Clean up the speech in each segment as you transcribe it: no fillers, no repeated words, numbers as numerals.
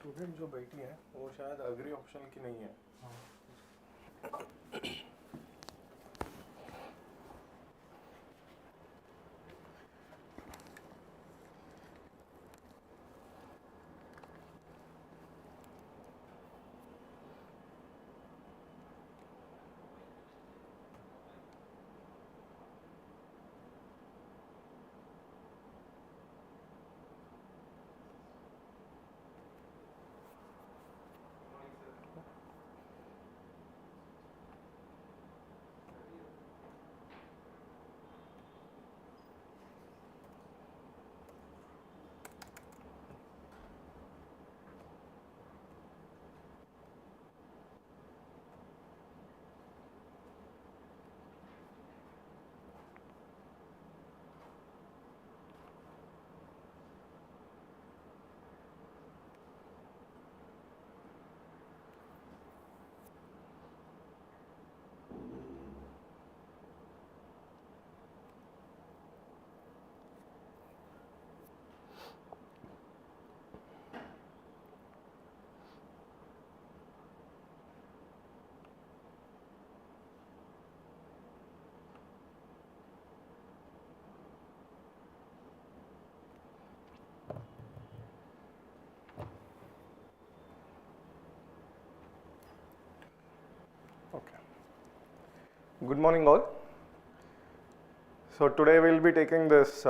Student जो बैठी है वो शायद अग्री ऑप्शन की नहीं है. Okay. Good morning all. So today we'll be taking this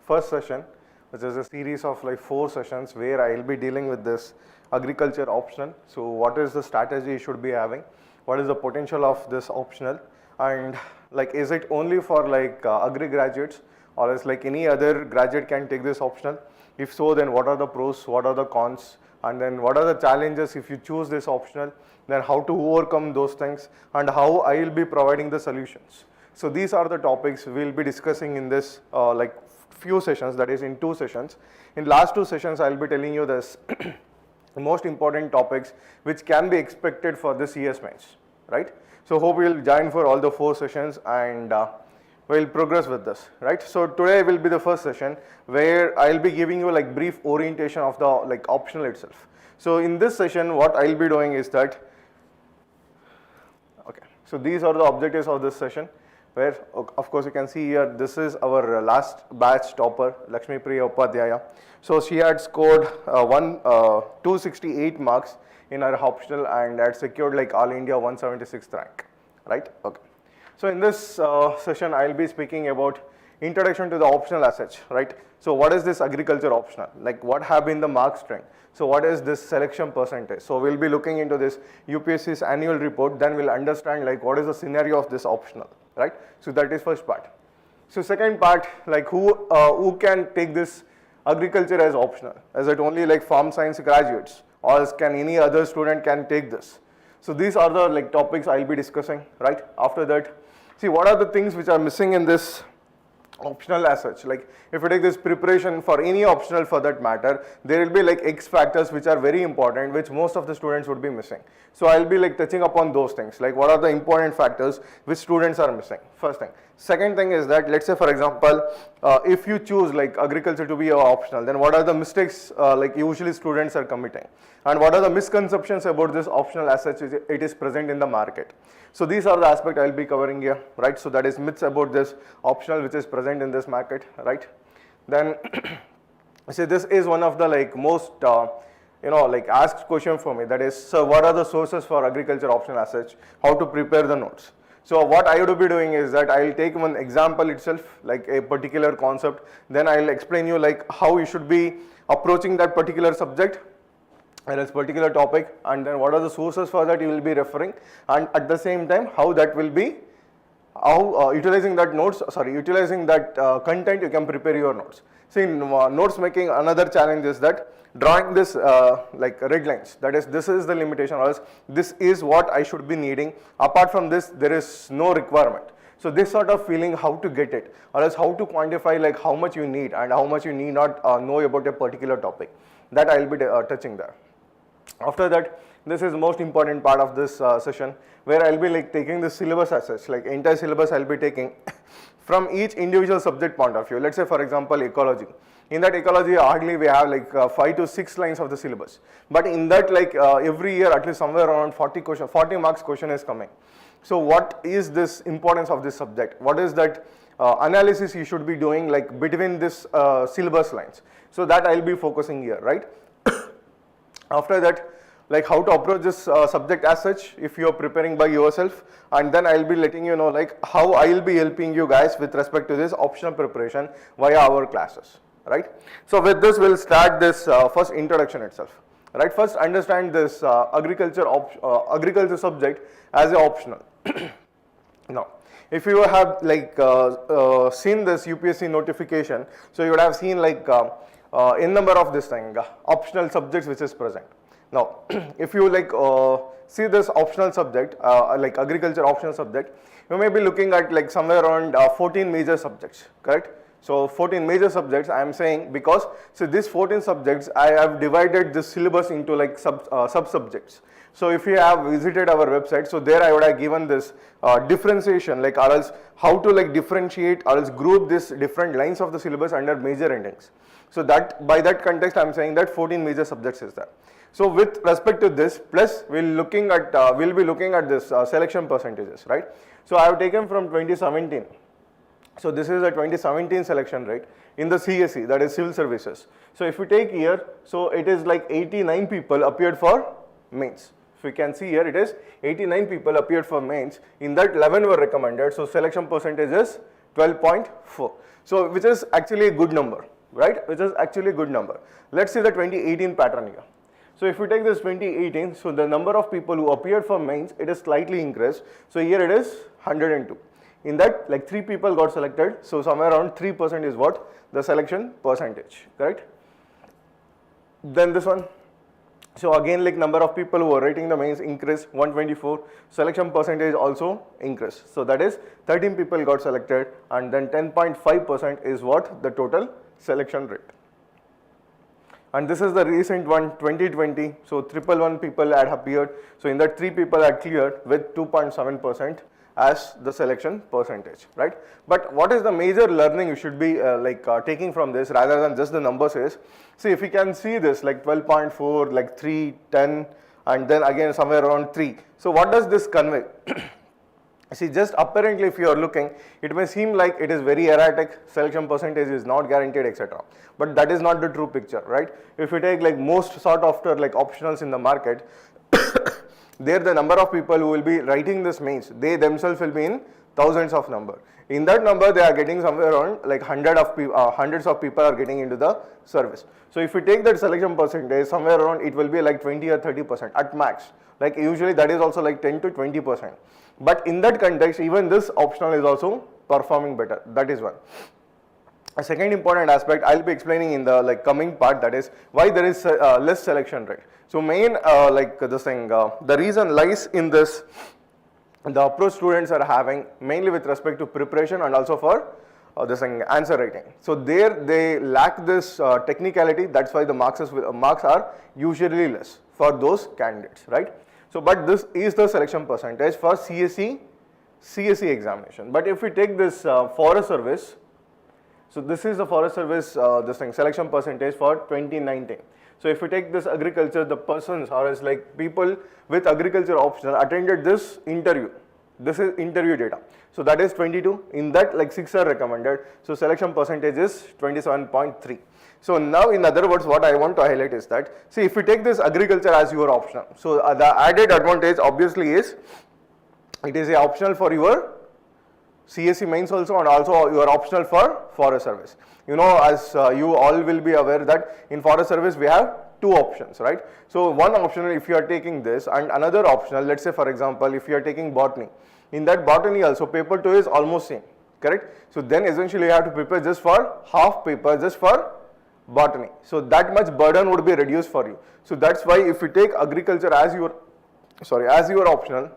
first session, which is a series of like 4 sessions where I'll be dealing with this agriculture optional. So what is the strategy you should be having? What is the potential of this optional? And like is it only for like agri graduates, or is like any other graduate can take this optional? If so, then what are the pros, what are the cons, and then what are the challenges if you choose this optional, then how to overcome those things, and how I will be providing the solutions. So these are the topics we will be discussing in this like few sessions, that is in 2 sessions. In last 2 sessions I will be telling you this most important topics which can be expected for the CS mains, right? So hope you will join for all the 4 sessions and we'll progress with this, right? So today will be the first session where I'll be giving you like brief orientation of the like optional itself. So in this session what I'll be doing is that, okay, so these are the objectives of this session, where of course you can see here this is our last batch topper, Lakshmi Priya Upadhyaya. So she had scored 268 marks in her optional and had secured like All India 176th rank, right? Okay. So in this session I'll be speaking about introduction to the optional as such, right? So what is this agriculture optional? Like what have been the mark strength? So what is this selection percentage? So we'll be looking into this UPSC's annual report, then we'll understand like what is the scenario of this optional, right? So that is first part. So second part, like who can take this agriculture as optional? Is it only like farm science graduates, or else can any other student can take this? So these are the like topics I'll be discussing, right? After that, see what are the things which are missing in this optional as such. Like if you take this preparation for any optional for that matter, there will be like X factors which are very important, which most of the students would be missing. So I'll be like touching upon those things, like what are the important factors which students are missing, first thing. Second thing is that, let's say for example, if you choose like agriculture to be your optional, then what are the mistakes like usually students are committing, and what are the misconceptions about this optional as such it is present in the market. So these are the aspects I'll be covering here, right? So that is myths about this optional which is present in this market, right? Then see, this is one of the like most like asked question for me, that is, so what are the sources for agriculture optional as such, how to prepare the notes. So what I would be doing is that I'll take one example itself, like a particular concept, then I'll explain you like how you should be approaching that particular subject and its particular topic, and then what are the sources for that you will be referring, and at the same time how that will be, how utilizing that content you can prepare your notes. See, in notes making, another challenge is that drawing this like red lines, that is, this is the limitation, or else this is what I should be needing, apart from this there is no requirement. So this sort of feeling, how to get it, or else how to quantify like how much you need and how much you need not know about a particular topic, that I will be touching there. After that, this is the most important part of this session, where I'll be like taking the syllabus as such, like entire syllabus I'll be taking from each individual subject point of view. Let's say for example ecology. In that ecology, hardly we have like 5 to 6 lines of the syllabus. But in that, like every year, at least somewhere around 40 marks question is coming. So what is this importance of this subject? What is that analysis you should be doing like between this syllabus lines? So that I'll be focusing here, right? After that, like how to approach this subject as such if you are preparing by yourself, and then I'll be letting you know like how I'll be helping you guys with respect to this optional preparation via our classes, right? So with this, we'll start this first introduction itself, right? First, understand this agriculture subject as an optional. Now, if you have like seen this UPSC notification, so you would have seen like in number of this thing optional subjects which is present. Now, if you like see this optional subject, like agriculture optional subject, you may be looking at like somewhere around 14 major subjects, correct? So 14 major subjects I am saying because, so these 14 subjects I have divided this syllabus into like sub-subjects. So if you have visited our website, so there I would have given this differentiation, like or else how to like differentiate or else group this different lines of the syllabus under major endings. So that by that context I am saying that 14 major subjects is there. So with respect to this, plus we'll be looking at this selection percentages, right? So I have taken from 2017. So this is a 2017 selection rate in the CSE, that is civil services. So if you take here, so it is like 89 people appeared for mains. If you can see here, it is 89 people appeared for mains. In that 11 were recommended. So selection percentage is 12.4. So which is actually a good number, right? Which is actually a good number. Let's see the 2018 pattern here. So if you take this 2018, so the number of people who appeared for mains, it is slightly increased. So here it is 102. In that, like 3 people got selected. So somewhere around 3% is what the selection percentage, correct? Then this one. So again, like number of people who are writing the mains increased 124. Selection percentage also increased. So that is 13 people got selected, and then 10.5% is what the total selection rate. And this is the recent one, 2020. So 111 people had appeared. So in that 3 people had cleared with 2.7% as the selection percentage, right? But what is the major learning you should be taking from this rather than just the numbers is, see if you can see this like 12.4, like 3, 10, and then again somewhere around 3. So what does this convey? See, just apparently if you are looking, it may seem like it is very erratic, selection percentage is not guaranteed, etc. But that is not the true picture, right? If you take like most sought after like optionals in the market, there the number of people who will be writing this mains, they themselves will be in thousands of number. In that number, they are getting somewhere around like hundreds of people are getting into the service. So if you take that selection percentage, somewhere around it will be like 20 or 30% at max. Like usually that is also like 10 to 20%. But in that context, even this optional is also performing better. That is one. A second important aspect I'll be explaining in the like coming part, that is why there is less selection rate. So main the reason lies in this, the approach students are having mainly with respect to preparation and also for answer writing. So there they lack this technicality. That's why the marks are usually less for those candidates, right? So but this is the selection percentage for CSE examination. But if we take this forest service, so this is the forest service selection percentage for 2019. So if you take this agriculture, the persons or as like people with agriculture optional attended this interview. This is interview data. So that is 22. In that like 6 are recommended. So selection percentage is 27.3. So now in other words, what I want to highlight is that, see if you take this agriculture as your optional. So the added advantage obviously is, it is a optional for your CSE mains also, and also you are optional for forest service. You know, as you all will be aware that in forest service we have 2 options, right? So one optional if you are taking this, and another optional, let's say for example if you are taking botany, in that botany also paper 2 is almost same, correct? So then essentially you have to prepare just for half paper just for botany. So that much burden would be reduced for you. So that's why if you take agriculture as your optional,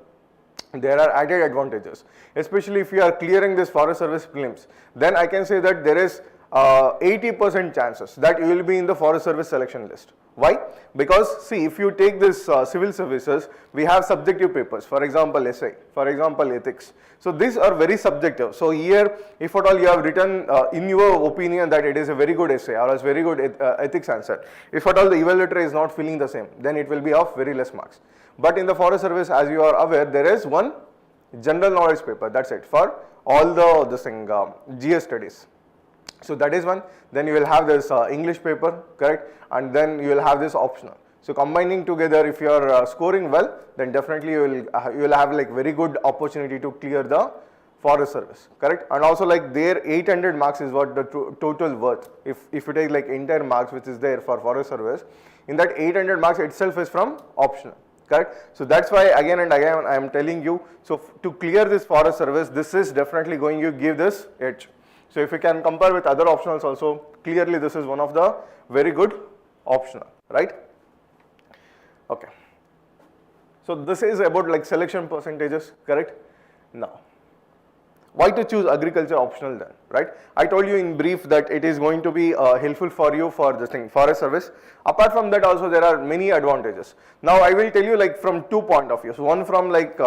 there are added advantages, especially if you are clearing this forest service prelims. Then I can say that there is 80% chances that you will be in the forest service selection list. Why? Because see, if you take this civil services, we have subjective papers, for example essay, for example ethics. So these are very subjective. So here, if at all you have written in your opinion that it is a very good essay or a very good ethics answer, if at all the evaluator is not feeling the same, then it will be of very less marks. But in the forest service, as you are aware, there is one general knowledge paper, that's it, for all the GS studies. So that is one. Then you will have this English paper, correct, and then you will have this optional. So combining together, if you are scoring well, then definitely you will have like very good opportunity to clear the forest service, correct. And also like their 800 marks is what the total worth. If you take like entire marks which is there for forest service, in that 800 marks itself is from optional, correct. So that's why again and again I am telling you, so to clear this forest service, this is definitely going to give this edge. So if you can compare with other optionals also, clearly this is one of the very good optional, right? Okay. So this is about like selection percentages, correct? Now, why to choose agriculture optional then, right? I told you in brief that it is going to be helpful for you for this thing, forest service. Apart from that also there are many advantages. Now I will tell you like from 2 point of views. One from like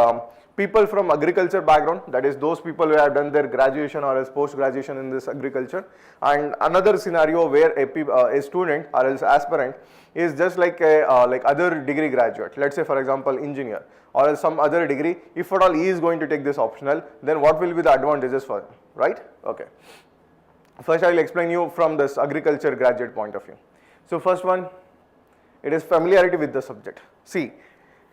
people from agriculture background, that is those people who have done their graduation or else post graduation in this agriculture, and another scenario where a student or else aspirant is just like a other degree graduate, let's say for example engineer or else some other degree. If at all he is going to take this optional, then what will be the advantages for him, right? Okay. First I will explain you from this agriculture graduate point of view. So first one, it is familiarity with the subject. See,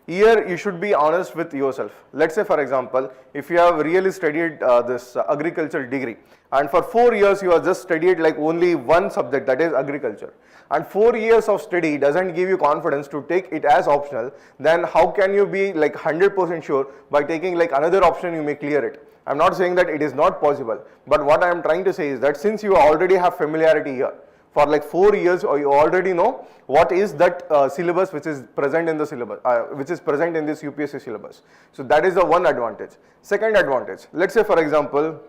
here you should be honest with yourself. Let's say for example, if you have really studied this agriculture degree and for 4 years you have just studied like only one subject, that is agriculture, and 4 years of study doesn't give you confidence to take it as optional, then how can you be like 100% sure by taking like another option you may clear it? I'm not saying that it is not possible, but what I am trying to say is that since you already have familiarity here, for like 4 years, or you already know what is that syllabus which is present in the syllabus, which is present in this UPSC syllabus. So that is the one advantage. Second advantage, let's say for example,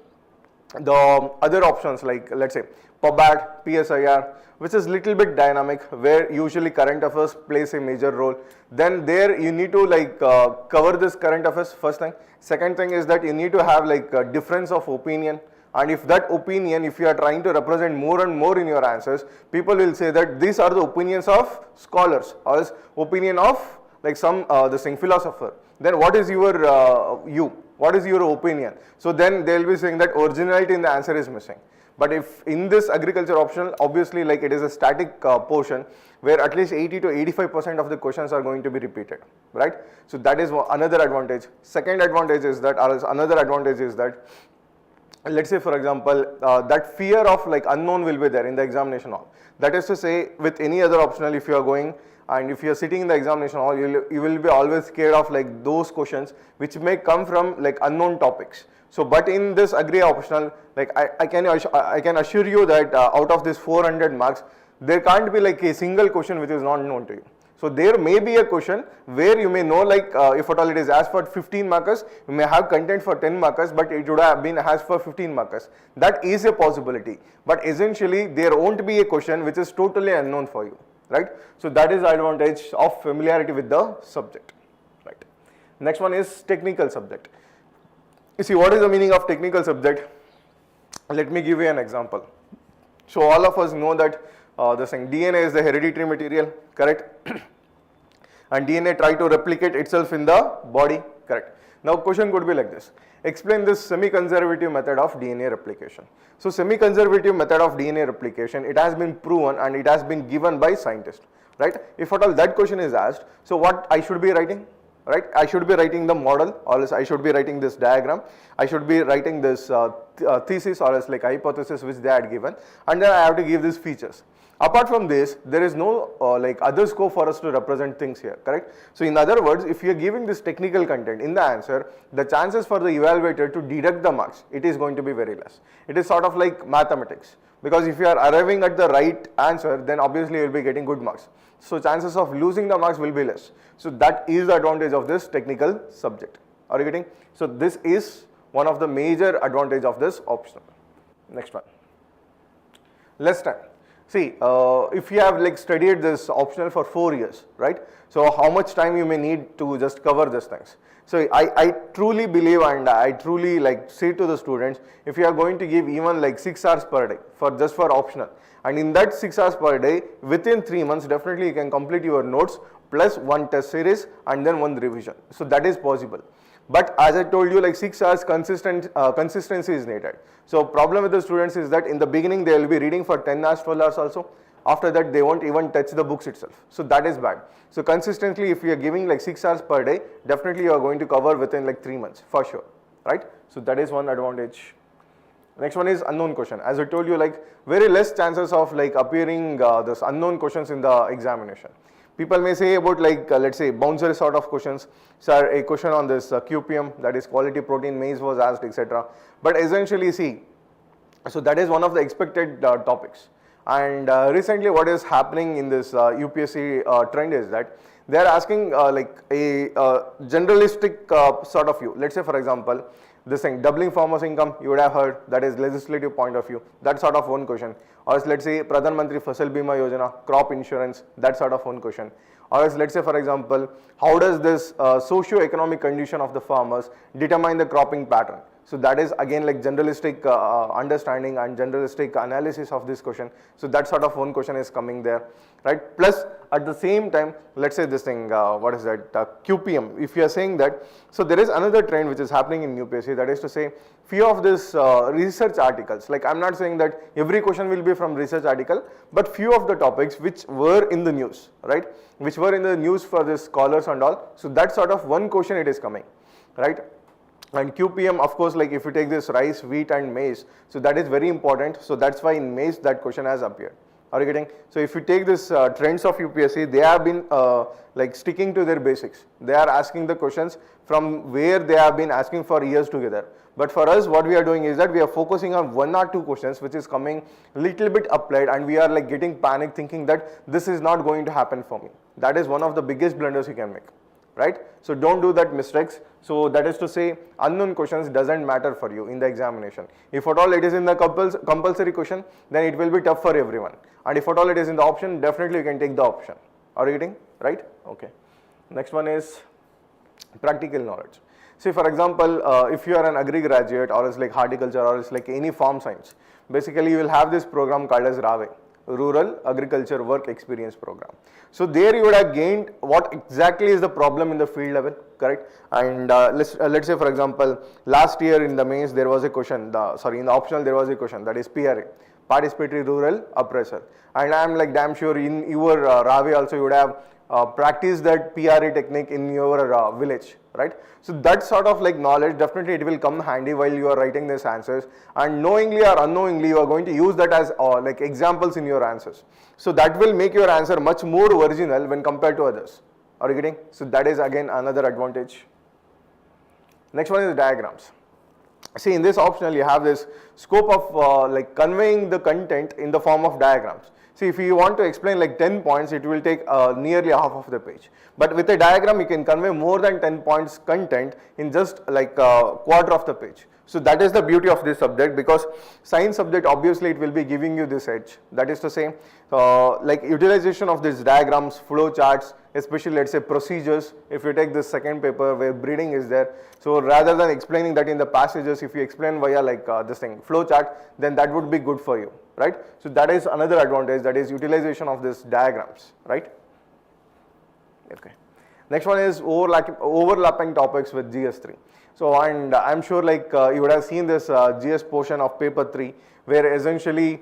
the other options like let's say PUBAT, PSIR, which is little bit dynamic, where usually current affairs plays a major role. Then there you need to like cover this current affairs, first thing. Second thing is that you need to have like a difference of opinion. And if that opinion, if you are trying to represent more and more in your answers, people will say that these are the opinions of scholars or else opinion of like some philosopher. Then what is your what is your opinion? So then they will be saying that originality in the answer is missing. But if in this agriculture optional, obviously like it is a static portion where at least 80 to 85% of the questions are going to be repeated, right? So that is another advantage. Second advantage is that, or another advantage is that, let's say for example, that fear of like unknown will be there in the examination hall. That is to say, with any other optional, if you are going and if you are sitting in the examination hall, you will be always scared of like those questions which may come from like unknown topics. So but in this agri optional, like I can assure you that out of this 400 marks, there can't be like a single question which is not known to you. So there may be a question where you may know like if at all it is asked for 15 markers, you may have content for 10 markers, but it would have been asked for 15 markers. That is a possibility. But essentially there won't be a question which is totally unknown for you, right? So that is the advantage of familiarity with the subject, right? Next one is technical subject. You see, what is the meaning of technical subject? Let me give you an example. So all of us know that DNA is the hereditary material, correct? And DNA try to replicate itself in the body, correct? Now question could be like this: explain this semi-conservative method of DNA replication. So semi-conservative method of DNA replication, it has been proven and it has been given by scientists, right? If at all that question is asked, so what I should be writing? Right, I should be writing the model, or else I should be writing this diagram, I should be writing this thesis or else like hypothesis which they had given, and then I have to give these features. Apart from this, there is no like other scope for us to represent things here, correct? So in other words, if you are giving this technical content in the answer, the chances for the evaluator to deduct the marks, it is going to be very less. It is sort of like mathematics, because if you are arriving at the right answer, then obviously you will be getting good marks. So chances of losing the marks will be less. So that is the advantage of this technical subject. Are you getting? So this is one of the major advantage of this optional. Next one. Less time. See, if you have like studied this optional for 4 years, right? So how much time you may need to just cover these things? So I truly believe and I truly like say to the students, if you are going to give even like 6 hours per day for just for optional, and in that 6 hours per day, within 3 months, definitely you can complete your notes plus 1 test series and then 1 revision. So that is possible. But as I told you, like 6 hours consistency is needed. So problem with the students is that in the beginning they will be reading for 10 hours, 12 hours also. After that they won't even touch the books itself. So that is bad. So consistently, if you are giving like 6 hours per day, definitely you are going to cover within like 3 months for sure, right? So that is one advantage. Next one is unknown question. As I told you, like very less chances of like appearing this unknown questions in the examination. People may say about like let's say bouncer sort of questions. Sir, a question on this QPM, that is quality protein maize, was asked, etc. But essentially, see, so that is one of the expected topics. And recently, what is happening in this UPSC trend is that they are asking like a generalistic sort of view. Let's say, for example, this thing, doubling farmers' income, you would have heard, that is legislative point of view, that sort of one question. Or else, let's say, Pradhan Mantri Fasal Bima Yojana, crop insurance, that sort of one question. Or else, let's say, for example, how does this socio-economic condition of the farmers determine the cropping pattern? So that is again like generalistic understanding and generalistic analysis of this question. So that sort of one question is coming there, right? Plus at the same time, let's say this thing, what is that, QPM, if you are saying that, so there is another trend which is happening in UPSC, that is to say, few of this research articles, like I'm not saying that every question will be from research article, but few of the topics which were in the news, right? Which were in the news for the scholars and all, so that sort of one question it is coming, right? And QPM, of course, like if you take this rice, wheat and maize, so that is very important. So that's why in maize that question has appeared. Are you getting? So if you take this trends of UPSC, they have been like sticking to their basics. They are asking the questions from where they have been asking for years together. But for us, what we are doing is that we are focusing on 1 or 2 questions which is coming little bit applied, and we are like getting panic thinking that this is not going to happen for me. That is one of the biggest blunders you can make. Right? So don't do that mistakes. So that is to say, unknown questions doesn't matter for you in the examination. If at all it is in the compulsory question, then it will be tough for everyone. And if at all it is in the option, definitely you can take the option. Are you getting? Right? Okay. Next one is practical knowledge. See, for example, if you are an agri graduate or it's like horticulture or it's like any farm science, basically you will have this program called as RAVE, Rural Agriculture Work Experience Program. So there you would have gained what exactly is the problem in the field level, correct? And let's say for example, last year in the mains there was a question, in the optional there was a question, that is PRA, Participatory Rural Appraisal. And I am like damn sure in your RAVE also you would have practiced that PRA technique in your village, right? So that sort of like knowledge, definitely it will come handy while you are writing these answers, and knowingly or unknowingly you are going to use that as like examples in your answers. So that will make your answer much more original when compared to others. Are you getting? So that is again another advantage. Next one is diagrams. See, in this optional you have this scope of like conveying the content in the form of diagrams. See, if you want to explain like 10 points, it will take nearly half of the page. But with a diagram, you can convey more than 10 points content in just like a quarter of the page. So that is the beauty of this subject, because science subject, obviously it will be giving you this edge. That is to say, like utilization of these diagrams, flow charts, especially let's say procedures. If you take this second paper where breeding is there, so rather than explaining that in the passages, if you explain via like this thing, flow chart, then that would be good for you, right? So that is another advantage, that is utilization of these diagrams, right? Okay. Next one is overlapping topics with GS3. So, and I'm sure like you would have seen this GS portion of paper 3, where essentially,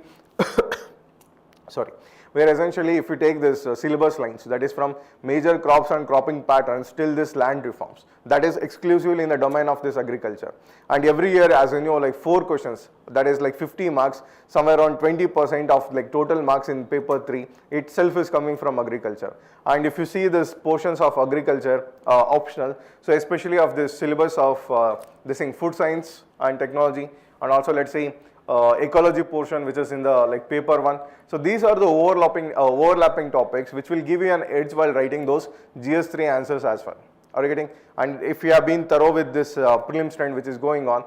if you take this syllabus lines, that is from major crops and cropping patterns till this land reforms, that is exclusively in the domain of this agriculture. And every year, as you know, like 4 questions, that is like 50 marks, somewhere around 20% of like total marks in paper 3 itself is coming from agriculture. And if you see this portions of agriculture optional, so especially of this syllabus of this thing, food science and technology, and also let's say ecology portion, which is in the like paper 1. So these are the overlapping topics which will give you an edge while writing those GS3 answers as well. Are you getting? And if you have been thorough with this prelims trend which is going on,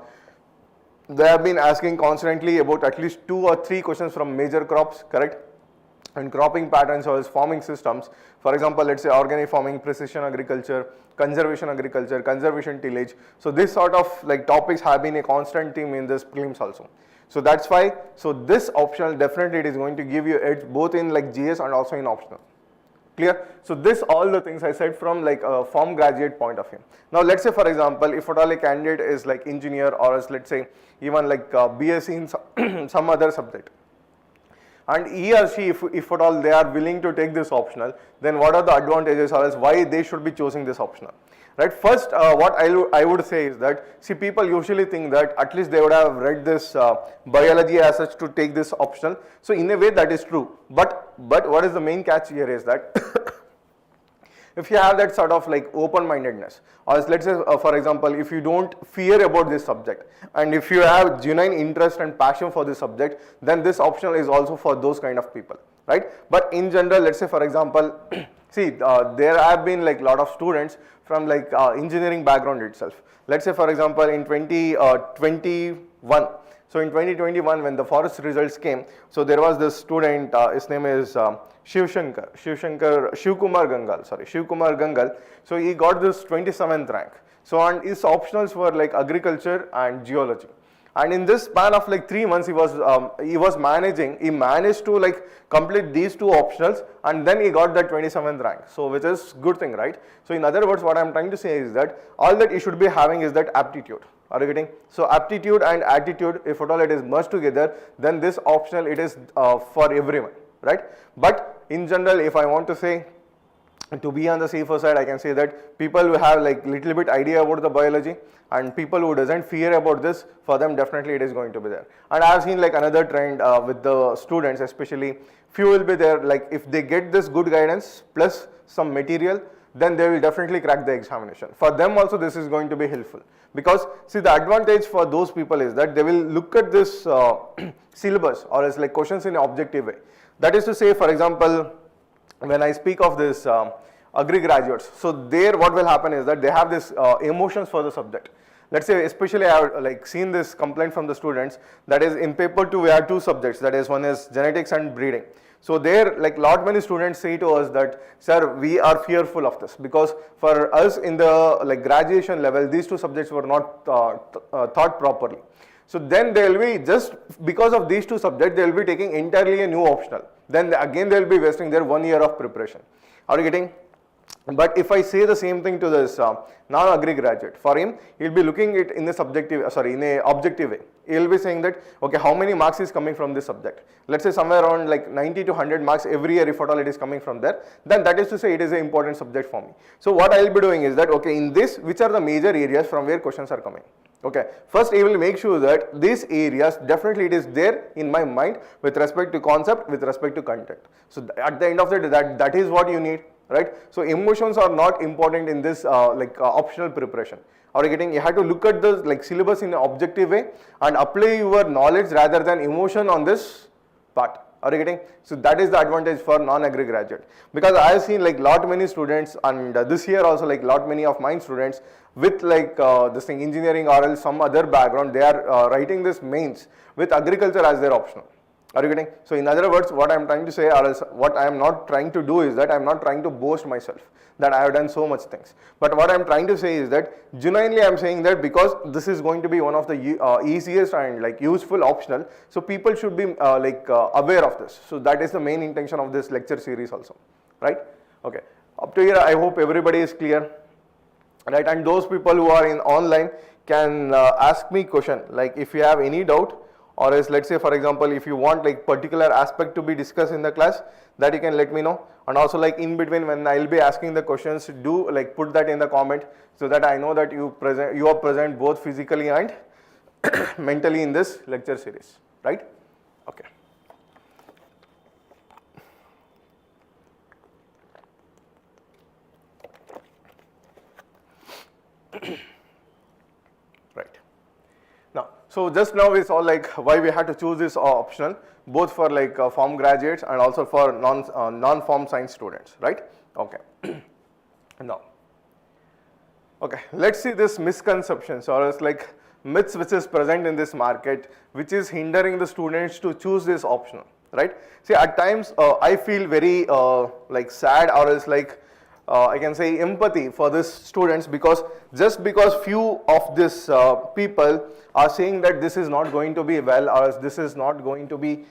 they have been asking constantly about at least 2 or 3 questions from major crops, correct? and cropping patterns or farming systems. For example, let's say organic farming, precision agriculture, conservation tillage. So this sort of like topics have been a constant theme in this prelims also. So that's why, so this optional definitely it is going to give you edge both in like GS and also in optional. Clear? So this all the things I said from like a farm graduate point of view. Now let's say for example, if at all a candidate is like engineer or else let's say even like BSc in some other subject, and he or she, if at all they are willing to take this optional, then what are the advantages or else why they should be choosing this optional? Right. First, what I would say is that, see, people usually think that at least they would have read this biology as such to take this optional. So in a way that is true. But what is the main catch here is that if you have that sort of like open-mindedness, or let's say for example, if you don't fear about this subject and if you have genuine interest and passion for this subject, then this optional is also for those kind of people, right? But in general, let's say for example, see, there have been like a lot of students from like engineering background itself. Let's say for example in 2021, so in 2021 when the forest results came, so there was this student, his name is Shivkumar Gangal. So he got this 27th rank. So and his optionals were like agriculture and geology. And in this span of like 3 months, he managed to like complete these two optionals, and then he got that 27th rank. So which is good thing, right? So in other words, what I'm trying to say is that all that you should be having is that aptitude. Are you getting? So aptitude and attitude, if at all it is merged together, then this optional it is for everyone, right? But in general, if I want to say, to be on the safer side, I can say that people who have like little bit idea about the biology and people who doesn't fear about this, for them definitely it is going to be there. And I have seen like another trend with the students, especially few will be there, like if they get this good guidance plus some material, then they will definitely crack the examination. For them also this is going to be helpful, because see, the advantage for those people is that they will look at this syllabus or as like questions in an objective way. That is to say, for example, when I speak of this agri graduates, so there what will happen is that they have this emotions for the subject. Let's say, especially I have like seen this complaint from the students, that is in paper 2 we have two subjects, that is one is genetics and breeding. So there like lot many students say to us that, sir, we are fearful of this because for us in the like graduation level these two subjects were not taught properly. So then they will be, just because of these two subjects, they will be taking entirely a new optional. Then again they will be wasting their 1 year of preparation. Are you getting? But if I say the same thing to this non-agri graduate, for him, he will be looking it in a in a objective way. He will be saying that, okay, how many marks is coming from this subject? Let's say somewhere around like 90 to 100 marks every year, if at all it is coming from there, then that is to say it is an important subject for me. So what I will be doing is that, okay, in this, which are the major areas from where questions are coming? Okay, first I will make sure that these areas definitely it is there in my mind with respect to concept, with respect to content. So at the end of the day, that is what you need, right? So emotions are not important in this optional preparation. Are you getting? You have to look at the like syllabus in an objective way and apply your knowledge rather than emotion on this part. Are you getting? So that is the advantage for non-agri graduate, because I have seen like lot many students, and this year also like lot many of my students with like this thing engineering or else some other background, they are writing this mains with agriculture as their optional. Are you getting? So in other words, what I am trying to say, or else what I am not trying to do is that I am not trying to boast myself that I have done so much things. But what I am trying to say is that genuinely I am saying that because this is going to be one of the easiest and like useful optional, so people should be aware of this. So that is the main intention of this lecture series also, right? Okay, up to here I hope everybody is clear, right? And those people who are in online can ask me question, like if you have any doubt, or else let's say for example if you want like particular aspect to be discussed in the class, that you can let me know. And also like in between when I will be asking the questions, do like put that in the comment so that I know that you are present both physically and mentally in this lecture series, right? Okay. Right. Now, so just now is all like why we had to choose this optional, both for like form graduates and also for non-form science students, right? Okay. Now, okay, let's see this misconceptions or else like myths which is present in this market, which is hindering the students to choose this optional. right? See, at times I feel very like sad, or else like I can say empathy for these students, because just because few of these people are saying that this is not going to be well, or this is not going to be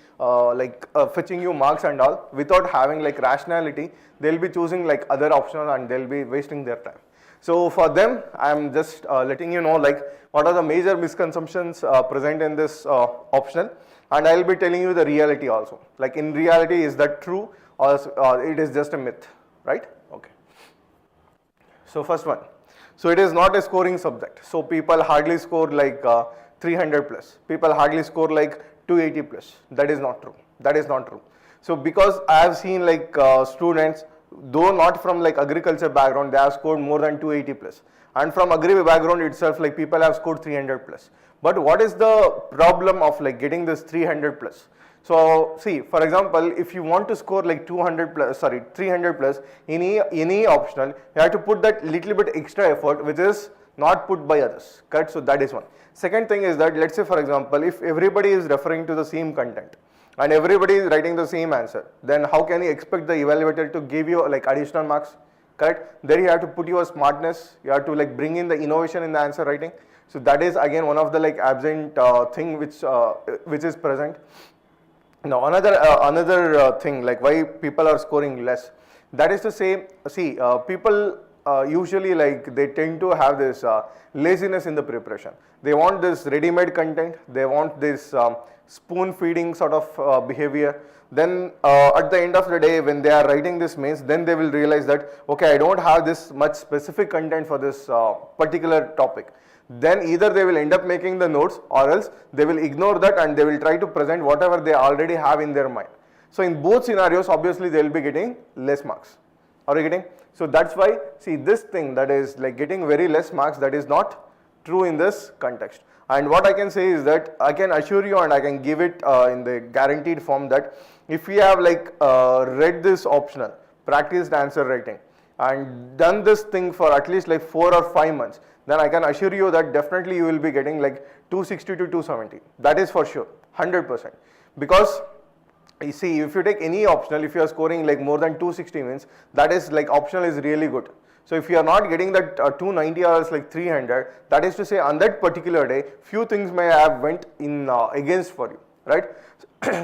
fetching you marks and all, without having like rationality, they'll be choosing like other options and they'll be wasting their time. So for them, I'm just letting you know like what are the major misconceptions present in this optional, and I'll be telling you the reality also. Like in reality, is that true, or it is just a myth, right? Okay. So first one, so it is not a scoring subject. So people hardly score like 300 plus. People hardly score like 280 plus. That is not true. That is not true. So because I have seen like students, though not from like agriculture background, they have scored more than 280 plus. And from agri background itself, like people have scored 300 plus. But what is the problem of like getting this 300 plus? So see, for example, if you want to score like 300 plus in any optional, you have to put that little bit extra effort, which is not put by others, correct? So that is one. Second thing is that, let's say for example, if everybody is referring to the same content and everybody is writing the same answer, then how can you expect the evaluator to give you like additional marks, correct? There you have to put your smartness, you have to like bring in the innovation in the answer writing. So that is again one of the like absent thing which is present. Now another thing, like why people are scoring less, that is to say, see, people usually like they tend to have this laziness in the preparation. They want this ready-made content, they want this spoon feeding sort of behavior. Then at the end of the day, when they are writing this mains, then they will realize that, okay, I don't have this much specific content for this particular topic. Then either they will end up making the notes, or else they will ignore that and they will try to present whatever they already have in their mind. So in both scenarios, obviously they will be getting less marks. Are you getting? So that's why, see, this thing that is like getting very less marks, that is not true in this context. And what I can say is that I can assure you, and I can give it in the guaranteed form, that if we have like read this optional, practiced answer writing, and done this thing for at least like 4 or 5 months, then I can assure you that definitely you will be getting like 260 to 270. That is for sure, 100%. Because you see, if you take any optional, if you are scoring like more than 260 means, that is like optional is really good. So if you are not getting that 290 or else like 300, that is to say on that particular day, few things may have went in against for you, right?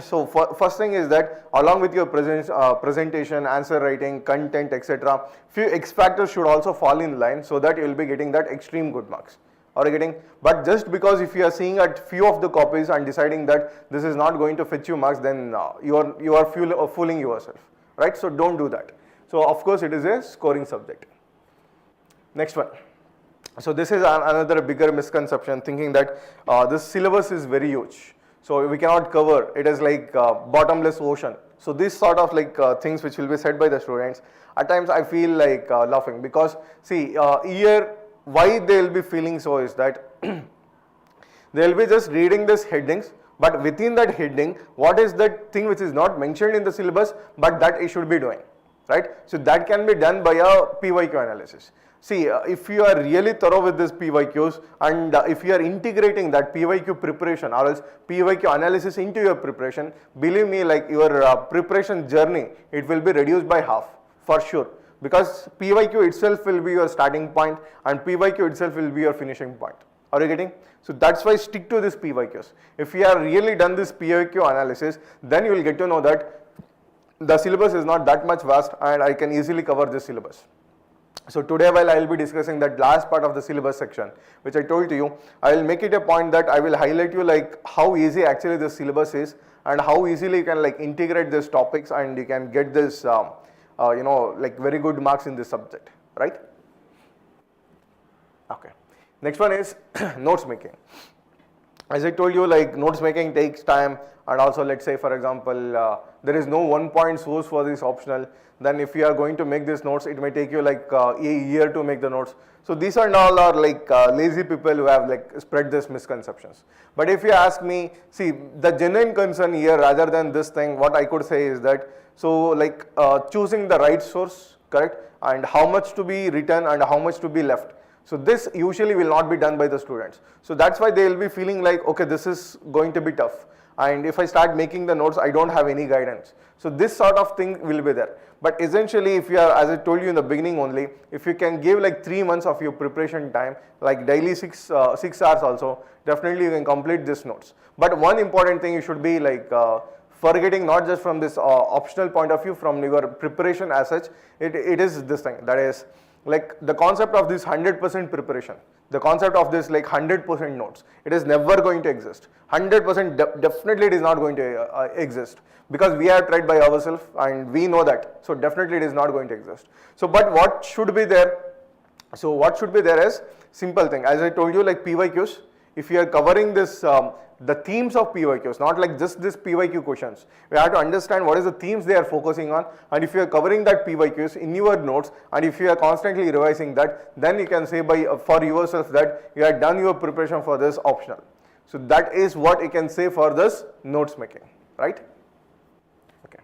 So first thing is that along with your presentation, answer writing, content, etc., few X factors should also fall in line, so that you will be getting that extreme good marks. Are you getting? But just because if you are seeing at few of the copies and deciding that this is not going to fetch you marks, then you are fooling yourself, right? So don't do that. So of course it is a scoring subject. Next one. So this is another bigger misconception, thinking that this syllabus is very huge. So we cannot cover, it is like bottomless ocean. So these sort of like things which will be said by the students, at times I feel like laughing, because see, here why they will be feeling so is that they will be just reading these headings, but within that heading, what is that thing which is not mentioned in the syllabus, but that it should be doing, right? So that can be done by a PYQ analysis. See, if you are really thorough with this PYQs, and if you are integrating that PYQ preparation or else PYQ analysis into your preparation, believe me, like your preparation journey, it will be reduced by half for sure, because PYQ itself will be your starting point and PYQ itself will be your finishing point. Are you getting? So that's why stick to this PYQs. If you have really done this PYQ analysis, then you will get to know that the syllabus is not that much vast and I can easily cover this syllabus. So today, while I will be discussing that last part of the syllabus section, which I told to you, I will make it a point that I will highlight you like how easy actually the syllabus is and how easily you can like integrate these topics and you can get this, like very good marks in this subject, right? Okay. Next one is notes making. As I told you, like notes making takes time, and also let's say for example, there is no 1 point source for this optional. Then if you are going to make these notes, it may take you like a year to make the notes. So these are all are like lazy people who have like spread these misconceptions. But if you ask me, see, the genuine concern here rather than this thing, what I could say is that, so like choosing the right source, correct, and how much to be written and how much to be left. So this usually will not be done by the students. So that's why they will be feeling like, okay, this is going to be tough. and if I start making the notes, I don't have any guidance. So this sort of thing will be there. But essentially, if you are, as I told you in the beginning only, if you can give like 3 months of your preparation time, like daily 6 hours also, definitely you can complete these notes. But one important thing you should be like forgetting, not just from this optional point of view, from your preparation as such, it is this thing, that is like the concept of this 100% preparation, the concept of this like 100% notes, it is never going to exist. 100% definitely it is not going to exist, because we have tried by ourselves and we know that. So definitely it is not going to exist. So but what should be there? So what should be there is simple thing, as I told you, like PYQs. If you are covering this the themes of PYQs, not like just this PYQ questions, we have to understand what is the themes they are focusing on, and if you are covering that PYQs in your notes, and if you are constantly revising that, then you can say by for yourself that you have done your preparation for this optional. So that is what you can say for this notes making, right? Okay.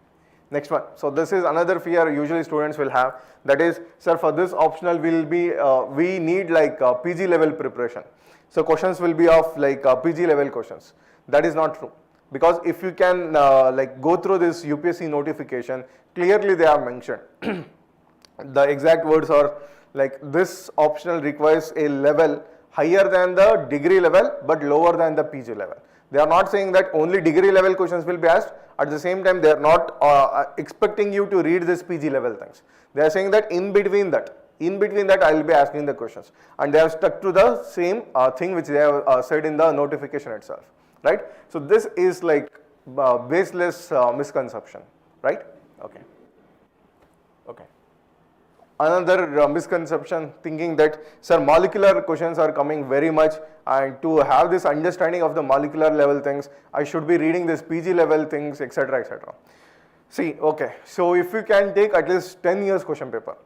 Next one. So this is another fear usually students will have, that is, sir, for this optional will be we need like PG level preparation. So questions will be of like PG level questions. That is not true, because if you can like go through this UPSC notification, clearly they have mentioned the exact words are like this optional requires a level higher than the degree level but lower than the PG level. They are not saying that only degree level questions will be asked. At the same time, they are not expecting you to read this PG level things. They are saying that in between that I will be asking the questions, and they have stuck to the same thing which they have said in the notification itself, right? So this is like baseless misconception, right? Okay. Okay. Another misconception, thinking that, sir, molecular questions are coming very much, and to have this understanding of the molecular level things, I should be reading this PG level things, etc., etc. See, okay, so if you can take at least 10 years question paper,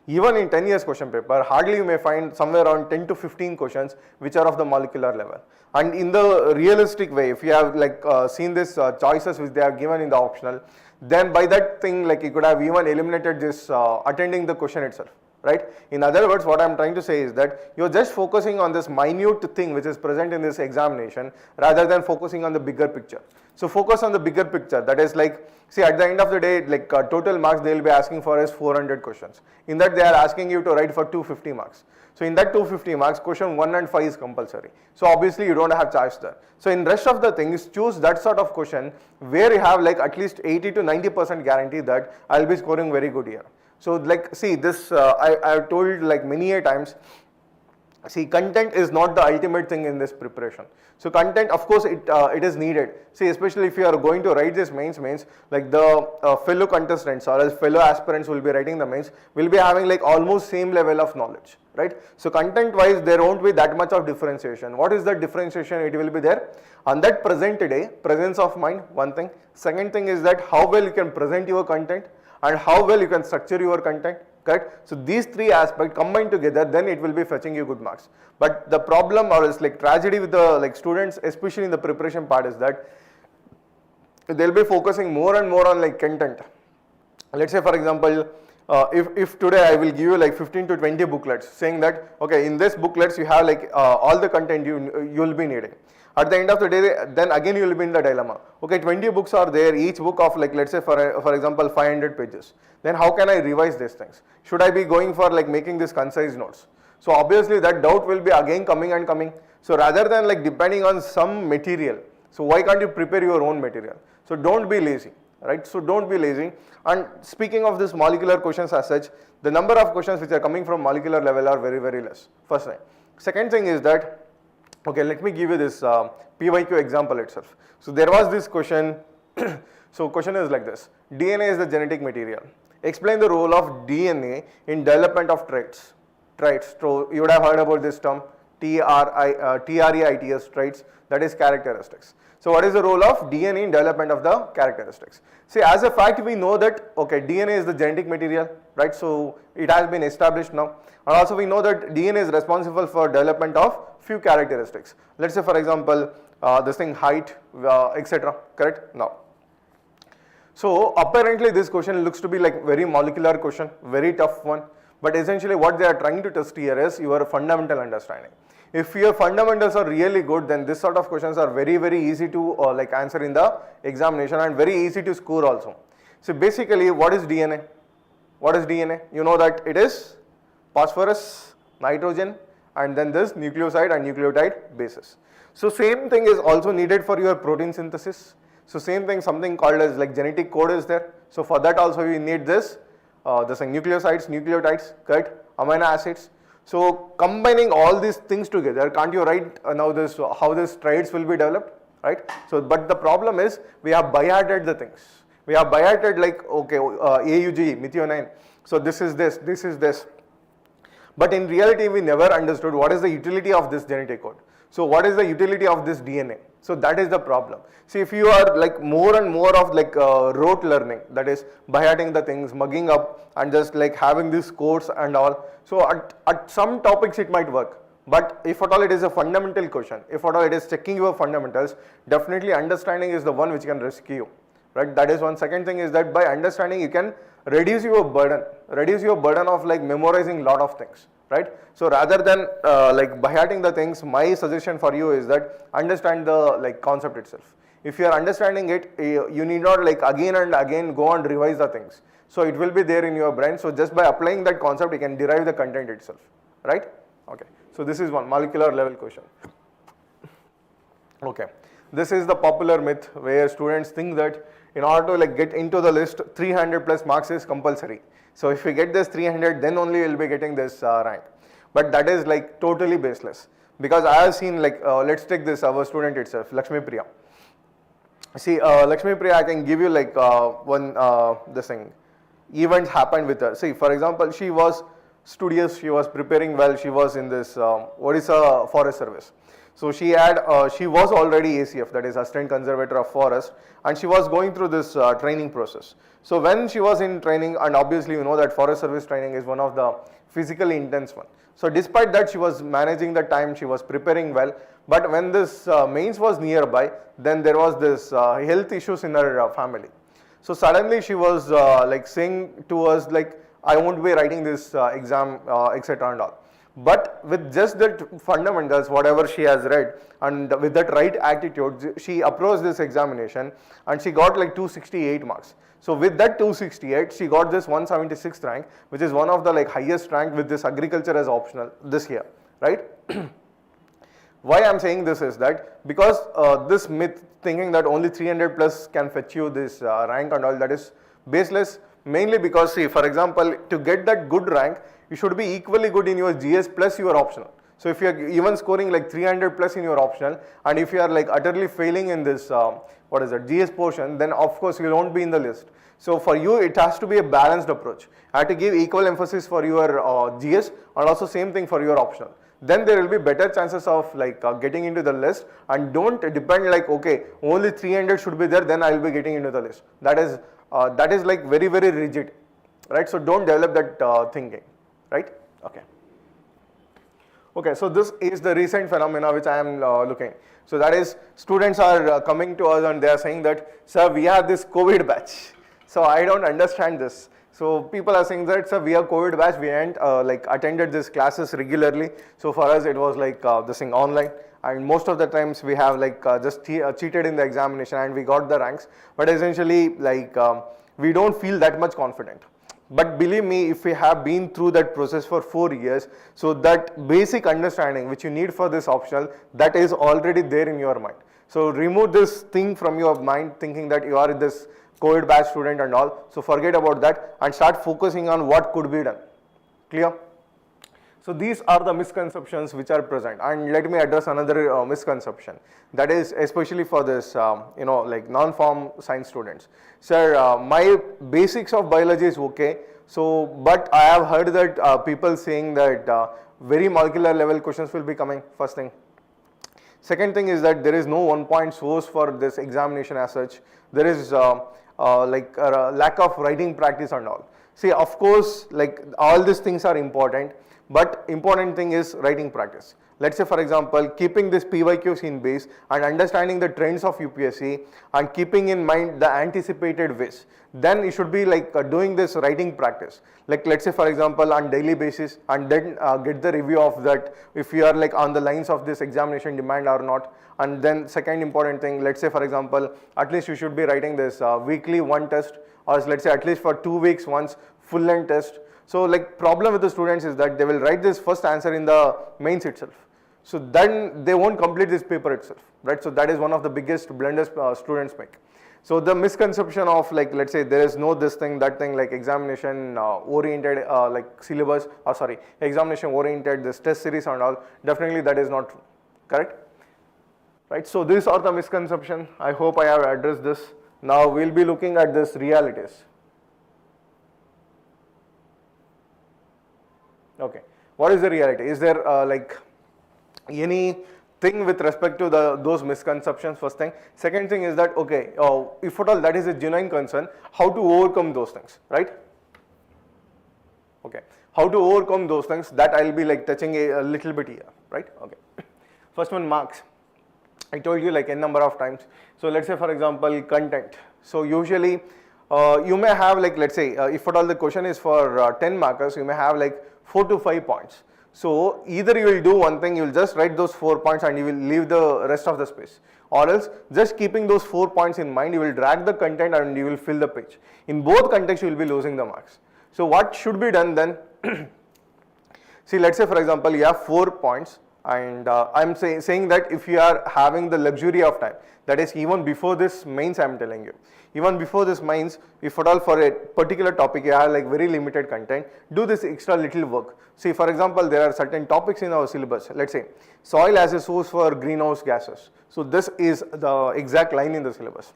even in 10 years question paper, hardly you may find somewhere around 10 to 15 questions which are of the molecular level. And in the realistic way, if you have like seen this choices which they have given in the optional, then by that thing, like you could have even eliminated this attending the question itself, right? In other words, what I am trying to say is that you are just focusing on this minute thing which is present in this examination rather than focusing on the bigger picture. So focus on the bigger picture, that is like, see, at the end of the day, like total marks they will be asking for is 400 questions. In that they are asking you to write for 250 marks. So in that 250 marks, question 1 and 5 is compulsory. So obviously you don't have choice there. So in rest of the things, choose that sort of question where you have like at least 80 to 90% guarantee that I will be scoring very good here. So like, see this, I have told like many a times, see, content is not the ultimate thing in this preparation. So content, of course, it is needed. See, especially if you are going to write this mains, like the fellow contestants or fellow aspirants will be writing the mains, will be having like almost same level of knowledge, right? So content wise, there won't be that much of differentiation. What is the differentiation? It will be there on that present day, presence of mind, one thing. Second thing is that how well you can present your content and how well you can structure your content. Correct? So these three aspects combined together, then it will be fetching you good marks. But the problem, or is like tragedy with the like students, especially in the preparation part, is that they'll be focusing more and more on like content. Let's say, for example, if today I will give you like 15 to 20 booklets, saying that okay, in this booklets you have like all the content you'll be needing. At the end of the day, then again you will be in the dilemma. Okay, 20 books are there, each book of like, let's say for example 500 pages. Then how can I revise these things? Should I be going for like making these concise notes? So obviously that doubt will be again coming and coming. So rather than like depending on some material, so why can't you prepare your own material? So don't be lazy, right? So don't be lazy. And speaking of this molecular questions as such, the number of questions which are coming from molecular level are very, very less. First thing. Second thing is that, okay, let me give you this PYQ example itself. So there was this question, so question is like this, DNA is the genetic material. Explain the role of DNA in development of traits. So you would have heard about this term, TREITs, traits, that is characteristics. So what is the role of DNA in development of the characteristics? See, as a fact, we know that, okay, DNA is the genetic material, right? So it has been established now. And also we know that DNA is responsible for development of few characteristics. Let's say, for example, this thing, height, etc. Correct? Now, so apparently this question looks to be like very molecular question, very tough one. But essentially what they are trying to test here is your fundamental understanding. If your fundamentals are really good, then this sort of questions are very, very easy to like answer in the examination and very easy to score also. So basically, what is DNA? What is DNA? You know that it is phosphorus, nitrogen, and then this nucleoside and nucleotide bases. So same thing is also needed for your protein synthesis. So same thing, something called as like genetic code is there. So for that also we need this nucleosides, nucleotides, correct? Amino acids. So combining all these things together, can't you write now this how these traits will be developed, right? So but the problem is we have biadded the things. We have biadded like okay AUG, methionine. So this is this, this is this. But in reality, we never understood what is the utility of this genetic code. So what is the utility of this DNA? So that is the problem. See, if you are like more and more of like rote learning, that is by adding the things, mugging up and just like having this course and all. So at some topics it might work. But if at all it is a fundamental question, if at all it is checking your fundamentals, definitely understanding is the one which can rescue you. Right? That is one. Second thing is that by understanding you can reduce your burden of like memorizing lot of things, right? So rather than like by adding the things, my suggestion for you is that understand the like concept itself. If you are understanding it, you need not like again and again go and revise the things. So it will be there in your brain. So just by applying that concept, you can derive the content itself, right? Okay. So this is one molecular level question. Okay. This is the popular myth where students think that in order to like get into the list, 300 plus marks is compulsory. So if we get this 300, then only we'll be getting this rank. But that is like totally baseless, because I have seen like let's take this our student itself, Lakshmi Priya. See, Lakshmi Priya, I can give you like one this thing event happened with her. See, for example, she was studious, she was preparing well, she was in this Odisha Forest Service. So she had, she was already ACF, that is Assistant Conservator of Forest, and she was going through this training process. So when she was in training, and obviously you know that Forest Service training is one of the physically intense one. So despite that, she was managing the time, she was preparing well. But when this mains was nearby, then there was this health issues in her family. So suddenly she was like saying to us like, I won't be writing this exam, etc. and all. But with just that fundamentals, whatever she has read, and with that right attitude, she approached this examination and she got like 268 marks. So with that 268, she got this 176th rank, which is one of the like highest rank with this agriculture as optional this year, right? Why I am saying this is that because this myth thinking that only 300 plus can fetch you this rank and all, that is baseless, mainly because see, for example, to get that good rank, you should be equally good in your GS plus your optional. So if you are even scoring like 300 plus in your optional, and if you are like utterly failing in this what is that GS portion, then of course you won't be in the list. So for you it has to be a balanced approach. I have to give equal emphasis for your GS and also same thing for your optional. Then there will be better chances of like getting into the list, and don't depend like okay only 300 should be there, then I will be getting into the list. That is like very, very rigid, right? So don't develop that thinking, right? Okay. Okay, so this is the recent phenomena which I am looking. So that is students are coming to us and they are saying that, sir, we have this COVID batch. So I don't understand this. So people are saying that, sir, we have COVID batch, we ain't like attended these classes regularly. So for us it was like this thing online. And most of the times we have like just cheated in the examination and we got the ranks. But essentially like we don't feel that much confident. But believe me, if we have been through that process for 4 years, so that basic understanding which you need for this optional, that is already there in your mind. So remove this thing from your mind thinking that you are this COVID batch student and all. So forget about that and start focusing on what could be done. Clear? So these are the misconceptions which are present, and let me address another misconception, that is especially for this you know like non-form science students. Sir, my basics of biology is okay, so but I have heard that people saying that very molecular level questions will be coming, first thing. Second thing is that there is no 1 point source for this examination as such. There is like a lack of writing practice and all. See, of course, like all these things are important, but important thing is writing practice. Let's say for example, keeping this PYQs in base and understanding the trends of UPSC and keeping in mind the anticipated ways, then you should be like doing this writing practice. Like let's say for example on daily basis, and then get the review of that if you are like on the lines of this examination demand or not. And then second important thing, let's say for example, at least you should be writing this weekly one test, or let's say at least for 2 weeks once full length test. So like problem with the students is that they will write this first answer in the mains itself. So then they won't complete this paper itself, right? So that is one of the biggest blunders students make. So the misconception of like, let's say there is no this thing, that thing, like examination oriented, like syllabus, or sorry, examination oriented, this test series and all, definitely that is not true, correct? Right, so these are the misconceptions. I hope I have addressed this. Now we'll be looking at this realities. Okay, what is the reality? Is there like anything with respect to those misconceptions? First thing. Second thing is that, okay, if at all that is a genuine concern, how to overcome those things, right? Okay, how to overcome those things, that I'll be like touching a little bit here, right? Okay, first one, marks. I told you like n number of times. So let's say for example, content. So usually you may have like, let's say if at all the question is for 10 markers, you may have like 4 to 5 points. So either you will do one thing, you will just write those 4 points and you will leave the rest of the space, or else just keeping those 4 points in mind, you will drag the content and you will fill the page. In both contexts you will be losing the marks. So what should be done then? See, let's say for example you have 4 points, and I'm saying that if you are having the luxury of time, that is even before this mains, I'm telling you, even before this mains, if at all for a particular topic you have like very limited content, do this extra little work. See, for example, there are certain topics in our syllabus. Let's say soil as a source for greenhouse gases. So this is the exact line in the syllabus.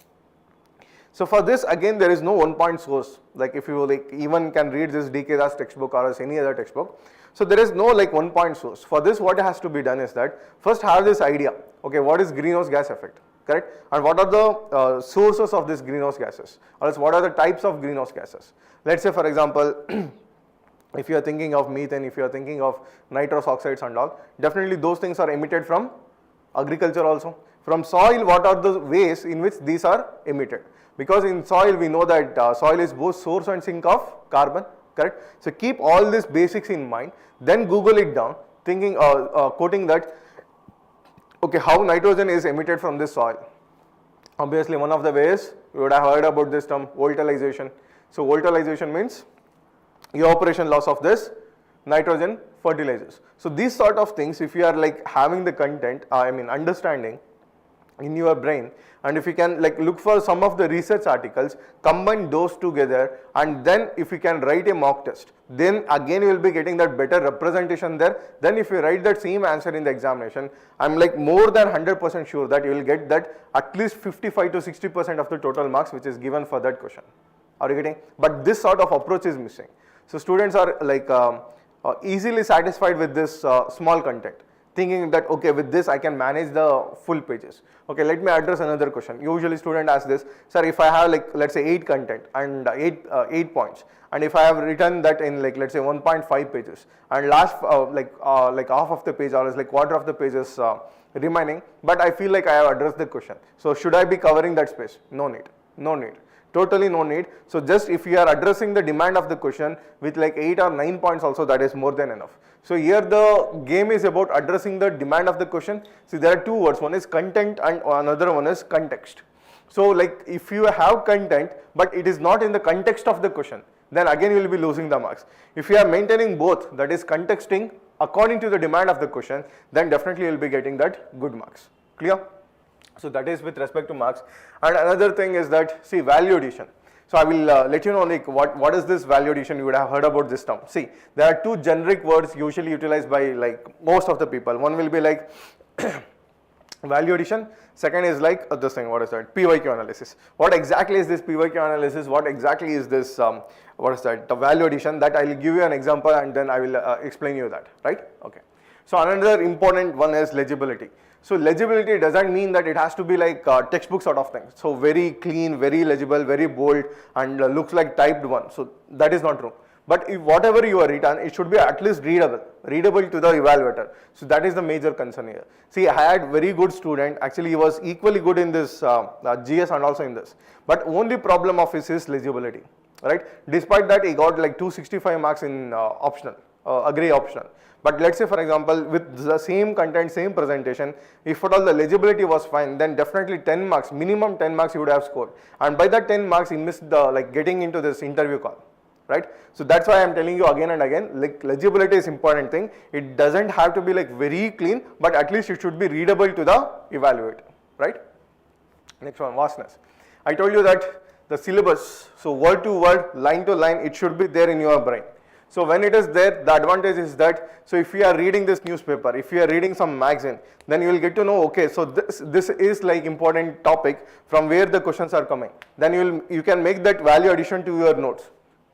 So for this, again, there is no 1 point source. Like if you like even can read this DK Das textbook or as any other textbook. So there is no like 1 point source. For this, what has to be done is that first have this idea. Okay, what is greenhouse gas effect? Correct? And what are the sources of this greenhouse gases? Or else what are the types of greenhouse gases? Let's say for example, if you are thinking of methane, if you are thinking of nitrous oxides and all, definitely those things are emitted from agriculture also. From soil, what are the ways in which these are emitted? Because in soil, we know that soil is both source and sink of carbon, correct? So keep all these basics in mind, then Google it down, thinking, quoting that, okay, how nitrogen is emitted from this soil. Obviously, one of the ways, you would have heard about this term, volatilization. So volatilization means evaporation loss of this nitrogen fertilizers. So these sort of things, if you are like having the content, understanding in your brain, and if you can like look for some of the research articles, combine those together, and then if you can write a mock test, then again you will be getting that better representation there. Then if you write that same answer in the examination, I'm like more than 100% sure that you will get that at least 55 to 60% of the total marks which is given for that question. Are you getting? But this sort of approach is missing. So students are like easily satisfied with this small content, thinking that okay, with this I can manage the full pages. Okay, let me address another question. Usually student asks this, sir, if I have like let's say 8 content and 8 points, and if I have written that in like let's say 1.5 pages, and last like half of the page or like quarter of the page is remaining, but I feel like I have addressed the question. So should I be covering that space? No need, no need. Totally no need. So just if you are addressing the demand of the question with like 8 or 9 points also, that is more than enough. So here the game is about addressing the demand of the question. See, there are two words, one is content and another one is context. So like if you have content but it is not in the context of the question, then again you will be losing the marks. If you are maintaining both, that is contexting according to the demand of the question, then definitely you will be getting that good marks. Clear? So that is with respect to marks. And another thing is that, see, value addition. So I will let you know like what is this value addition. You would have heard about this term. See, there are two generic words usually utilized by like most of the people. One will be like value addition. Second is like this thing, what is that? PYQ analysis. What exactly is this PYQ analysis? What exactly is this, what is that? The value addition. That I will give you an example and then I will explain you that, right? Okay. So another important one is legibility. So legibility doesn't mean that it has to be like textbook sort of thing. So very clean, very legible, very bold, and looks like typed one. So that is not true. But if whatever you are written, it should be at least readable to the evaluator. So that is the major concern here. See, I had very good student. Actually, he was equally good in this GS and also in this. But only problem of his is legibility, right? Despite that, he got like 265 marks in optional, agri optional. But let's say, for example, with the same content, same presentation, if at all the legibility was fine, then definitely 10 marks, minimum 10 marks you would have scored. And by that 10 marks, he missed the like getting into this interview call. Right? So that's why I'm telling you again and again, like legibility is important thing. It doesn't have to be like very clean, but at least it should be readable to the evaluator, right? Next one, vastness. I told you that the syllabus, so word to word, line to line, it should be there in your brain. So when it is there, the advantage is that, so if you are reading this newspaper, if you are reading some magazine, then you will get to know, okay, so this is like important topic from where the questions are coming. Then you can make that value addition to your notes.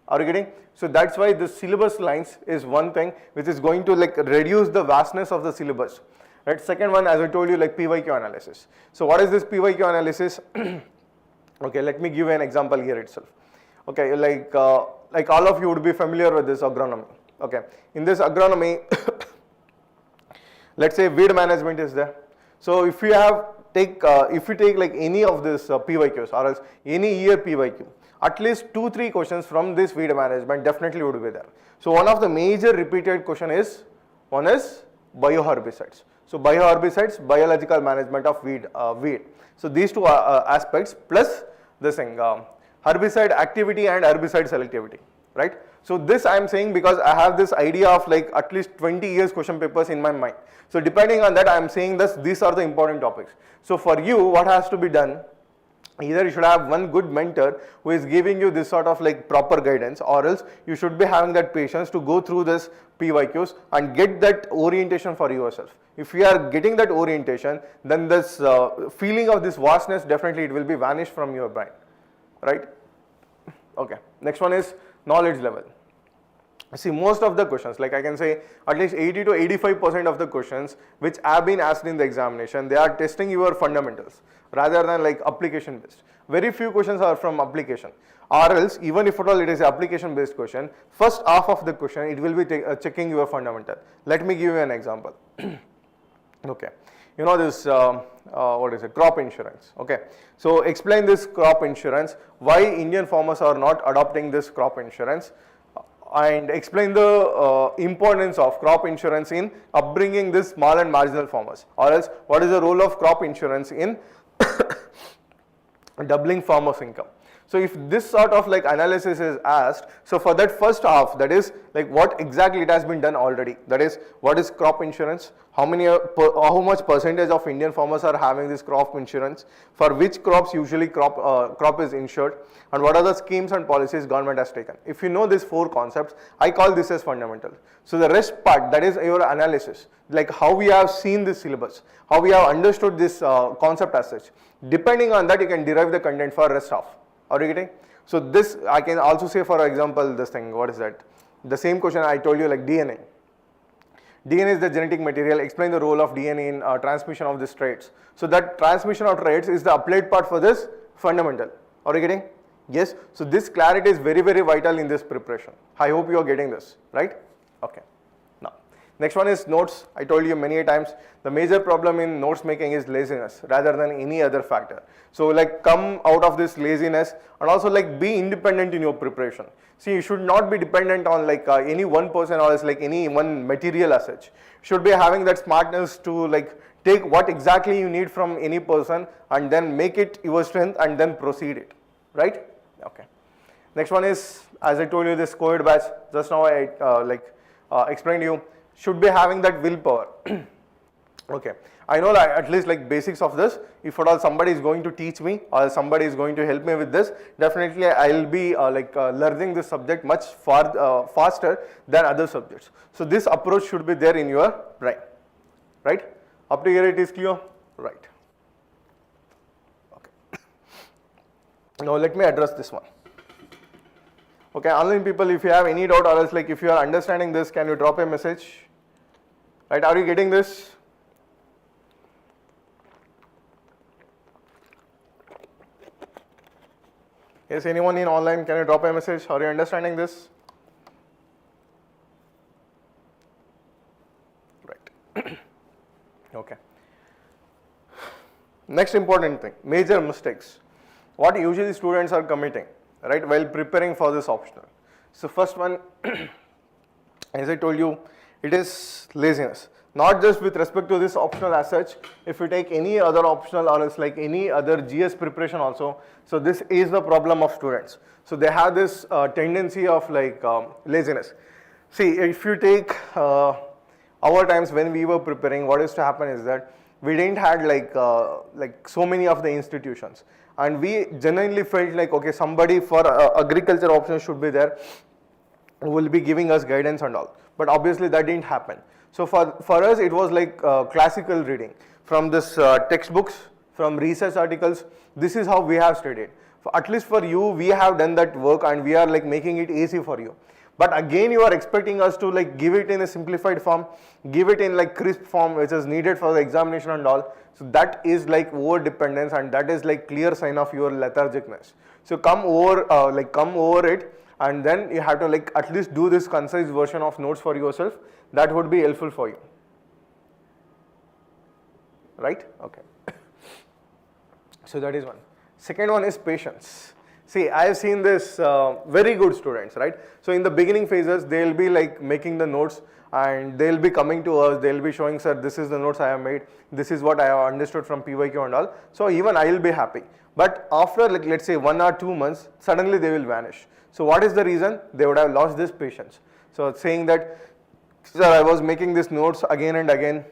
Are you getting? So that's why the syllabus lines is one thing which is going to like reduce the vastness of the syllabus. Right? Second one, as I told you, like PYQ analysis. So what is this PYQ analysis? Okay, let me give you an example here itself. Okay, like all of you would be familiar with this agronomy. Okay, in this agronomy, let's say weed management is there. So if you take like any of this PYQs or else any year PYQ, at least 2-3 questions from this weed management definitely would be there. So one of the major repeated question is, one is bioherbicides. So bioherbicides, biological management of weed. So these two aspects plus this thing, herbicide activity and herbicide selectivity, right? So this I am saying because I have this idea of like at least 20 years question papers in my mind. So depending on that I am saying this, these are the important topics. So for you, what has to be done? Either you should have one good mentor who is giving you this sort of like proper guidance, or else you should be having that patience to go through this PYQs and get that orientation for yourself. If you are getting that orientation, then this feeling of this vastness, definitely it will be vanished from your brain, right? Okay, next one is knowledge level. See, most of the questions, like I can say at least 80 to 85% of the questions which have been asked in the examination, they are testing your fundamentals rather than like application based. Very few questions are from application, or else even if at all it is an application based question, first half of the question it will be checking your fundamental. Let me give you an example. Okay, you know this what is it, crop insurance. Okay, so explain this crop insurance, why Indian farmers are not adopting this crop insurance, and explain the importance of crop insurance in upbringing this small and marginal farmers, or else what is the role of crop insurance in doubling farmers' income. So if this sort of like analysis is asked, so for that first half, that is like what exactly it has been done already, that is what is crop insurance, how much percentage of Indian farmers are having this crop insurance, for which crops usually crop is insured, and what are the schemes and policies government has taken. If you know these 4 concepts, I call this as fundamental. So the rest part, that is your analysis, like how we have seen this syllabus, how we have understood this concept as such. Depending on that, you can derive the content for rest half. Are you getting? So this I can also say, for example, this thing, what is that? The same question I told you, like DNA. DNA is the genetic material. Explain the role of DNA in transmission of these traits. So that transmission of traits is the applied part for this fundamental. Are you getting? Yes. So this clarity is very, very vital in this preparation. I hope you are getting this, right? Okay. Now, next one is notes. I told you many times, the major problem in notes making is laziness rather than any other factor. So like come out of this laziness and also like be independent in your preparation. See, you should not be dependent on like any one person or else like any one material as such. You should be having that smartness to like take what exactly you need from any person and then make it your strength and then proceed it, right? Okay. Next one is, as I told you, this co-ed batch, just now I explained to you, should be having that willpower. Okay, I know that at least like basics of this. If at all somebody is going to teach me or somebody is going to help me with this, definitely I will be learning this subject much faster than other subjects. So this approach should be there in your brain, right? Up to here it is clear, right? Okay. Now let me address this one. Okay, online people, if you have any doubt or else like if you are understanding this, can you drop a message? right? Are you getting this? Yes, anyone in online, can you drop a message? Are you understanding this? Right. Okay. Next important thing, major mistakes. What usually students are committing, right, while preparing for this optional. So first one, as I told you, it is laziness. Not just with respect to this optional as such, if you take any other optional or else like any other GS preparation also, so this is the problem of students. So they have this tendency of like laziness. See, if you take our times when we were preparing, what used to happen is that we didn't had like so many of the institutions, and we genuinely felt like, okay, somebody for agriculture option should be there who will be giving us guidance and all, but obviously that didn't happen. So for us it was like classical reading from this textbooks, from research articles. This is how we have studied. At least for you, we have done that work and we are like making it easy for you. But again, you are expecting us to like give it in a simplified form, give it in like crisp form which is needed for the examination and all. So that is like over dependence, and that is like clear sign of your lethargicness. So come over it, and then you have to like at least do this concise version of notes for yourself. That would be helpful for you, right? Okay. So that is one. Second one is patience. See, I have seen this very good students, right? So in the beginning phases, they'll be like making the notes and they'll be coming to us, they'll be showing, sir, this is the notes I have made, this is what I have understood from PYQ and all. So even I will be happy. But after like let's say 1 or 2 months, suddenly they will vanish. So what is the reason? They would have lost this patience. So saying that, sir, I was making these notes again and again,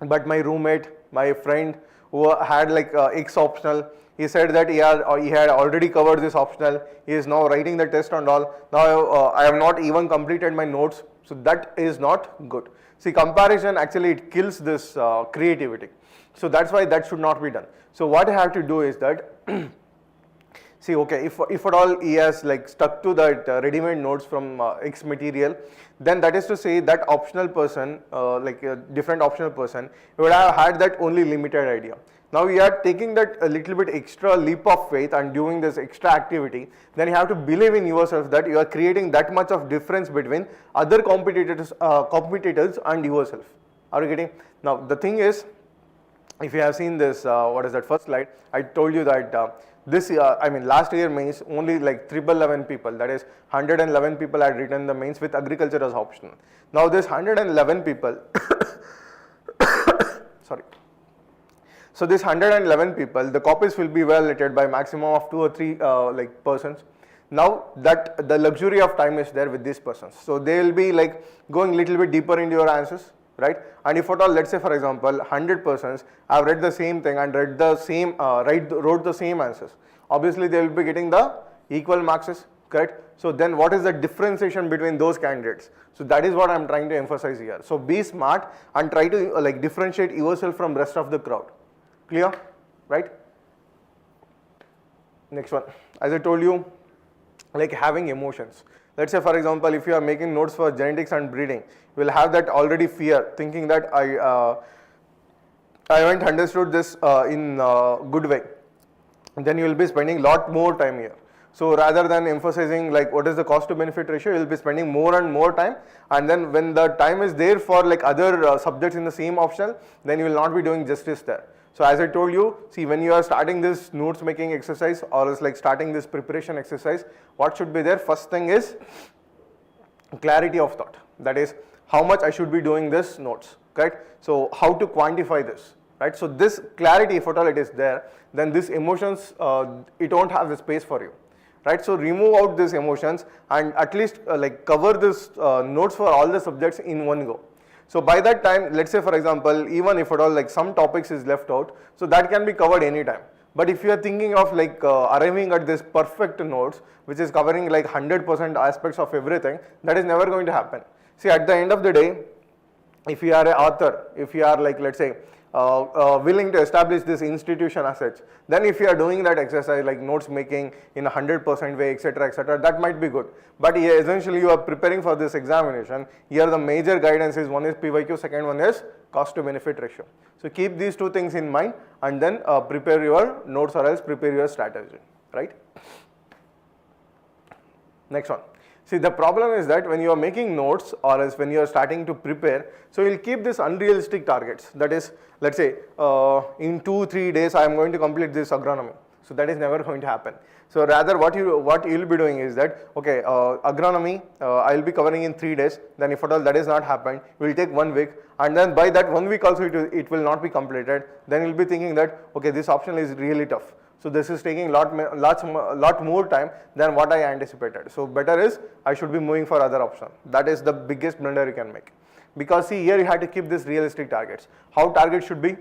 but my roommate, my friend who had like X optional, he said that he had already covered this optional, he is now writing the test and all. Now I have not even completed my notes, so that is not good. See, comparison actually it kills this creativity. So that's why that should not be done. So what I have to do is that see, okay, if at all he has like stuck to that ready-made notes from X material, then that is to say that optional person, like a different optional person, would have had that only limited idea. Now we are taking that a little bit extra leap of faith and doing this extra activity, then you have to believe in yourself that you are creating that much of difference between other competitors and yourself. Are you getting? Now the thing is, if you have seen this, what is that first slide, I told you that this last year mains only like 11 people, that is 111 people had written the mains with agriculture as optional. Now this 111 people, sorry. So this 111 people, the copies will be validated by maximum of 2 or 3 like persons. Now that the luxury of time is there with these persons, so they will be like going little bit deeper into your answers, right? And if at all, let's say for example, 100 persons have read the same thing and read the same, wrote the same answers, obviously they will be getting the equal marks, correct? So then what is the differentiation between those candidates? So that is what I am trying to emphasize here. So be smart and try to like differentiate yourself from rest of the crowd. Clear, right? Next one, as I told you, like having emotions. Let's say for example, if you are making notes for genetics and breeding, you will have that already fear, thinking that I haven't understood this in good way. Then you will be spending lot more time here. So rather than emphasizing like what is the cost to benefit ratio, you will be spending more and more time, and then when the time is there for like other subjects in the same optional, then you will not be doing justice there. So as I told you, see, when you are starting this notes making exercise or is like starting this preparation exercise, what should be there? First thing is clarity of thought. That is how much I should be doing this notes, correct? So how to quantify this, right? So this clarity, if at all it is there, then these emotions, it won't have the space for you, right? So remove out these emotions and at least like cover this notes for all the subjects in one go. So by that time, let's say for example, even if at all like some topics is left out, so that can be covered anytime. But if you are thinking of like arriving at this perfect notes, which is covering like 100% aspects of everything, that is never going to happen. See, at the end of the day, if you are an author, if you are like, let's say, willing to establish this institution as such, then if you are doing that exercise like notes making in 100% way, etc., that might be good. But yeah, essentially you are preparing for this examination. Here the major guidance is, one is PYQ, second one is cost to benefit ratio. So keep these two things in mind and then prepare your notes or else prepare your strategy, right? Next one. See, the problem is that when you are making notes or else when you are starting to prepare, so you will keep this unrealistic targets. That is, let's say in 2-3 days I am going to complete this agronomy. So that is never going to happen. So rather what you will be doing is that, okay, agronomy I will be covering in 3 days. Then if at all that is not happened, we will take 1 week, and then by that 1 week also it will not be completed. Then you will be thinking that, okay, this option is really tough. So this is taking lot more time than what I anticipated. So better is I should be moving for other option. That is the biggest blunder you can make. Because see, here you have to keep this realistic targets. How targets should be?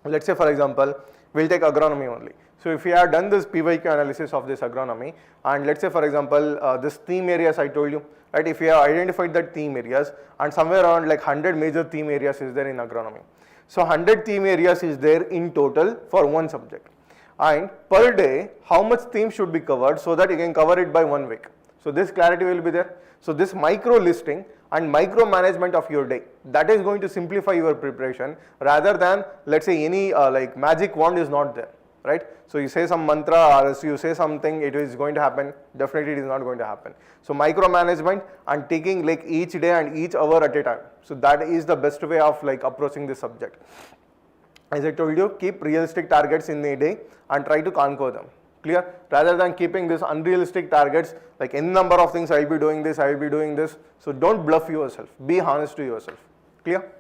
Let's say for example, we'll take agronomy only. So if you have done this PYQ analysis of this agronomy, and let's say for example, this theme areas I told you, right? If you have identified that theme areas, and somewhere around like 100 major theme areas is there in agronomy. So 100 theme areas is there in total for one subject. And per day, how much theme should be covered so that you can cover it by 1 week. So this clarity will be there. So this micro listing and micro management of your day, that is going to simplify your preparation rather than, let's say, any like magic wand is not there, right? So you say some mantra or you say something, it is going to happen, definitely it is not going to happen. So micro management and taking like each day and each hour at a time. So that is the best way of like approaching this subject. As I told you, keep realistic targets in a day and try to conquer them. Clear? Rather than keeping these unrealistic targets, like any number of things, I will be doing this, I will be doing this. So don't bluff yourself. Be honest to yourself. Clear?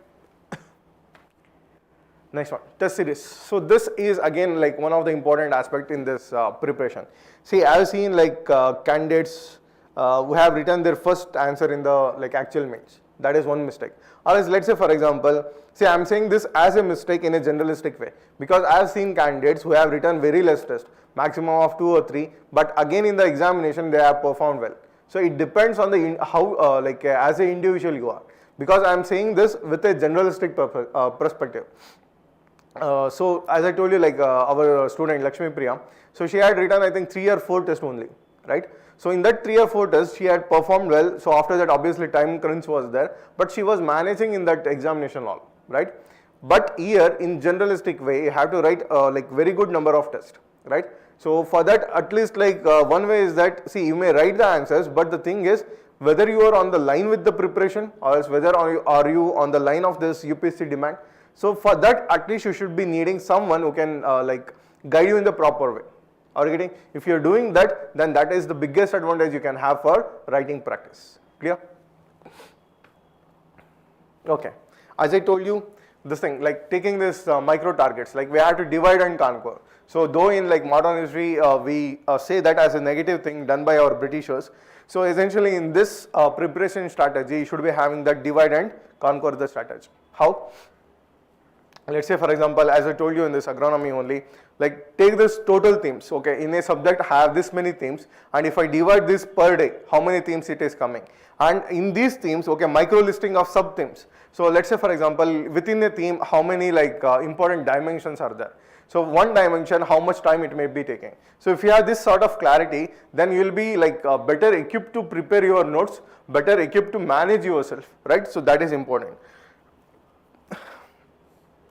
Next one, test series. So this is again like one of the important aspect in this preparation. See, I have seen like candidates who have written their first answer in the like actual mains. That is one mistake. Or else, let's say for example, see, I am saying this as a mistake in a generalistic way, because I have seen candidates who have written very less test, maximum of 2 or 3, but again in the examination they have performed well. So it depends on the how as an individual you are, because I am saying this with a generalistic perspective. So as I told you, like our student Lakshmi Priya, so she had written I think 3 or 4 tests only, right? So in that 3 or 4 tests she had performed well. So after that obviously time crunch was there, but she was managing in that examination hall, right? But here in generalistic way you have to write like very good number of tests, right? So for that at least like one way is that, see, you may write the answers, but the thing is whether you are on the line with the preparation or else whether are you on the line of this UPSC demand. So for that at least you should be needing someone who can like guide you in the proper way. Are you getting? If you are doing that, then that is the biggest advantage you can have for writing practice. Clear? Okay. As I told you, this thing like taking this micro targets, like we have to divide and conquer. So though in like modern history we say that as a negative thing done by our Britishers. So essentially in this preparation strategy, you should be having that divide and conquer the strategy. How? Let's say for example, as I told you in this agronomy only, like take this total themes, okay, in a subject have this many themes, and if I divide this per day, how many themes it is coming, and in these themes, okay, micro listing of sub themes. So let's say for example, within a theme, how many like important dimensions are there. So one dimension, how much time it may be taking. So if you have this sort of clarity, then you will be like better equipped to prepare your notes, better equipped to manage yourself, right? So that is important.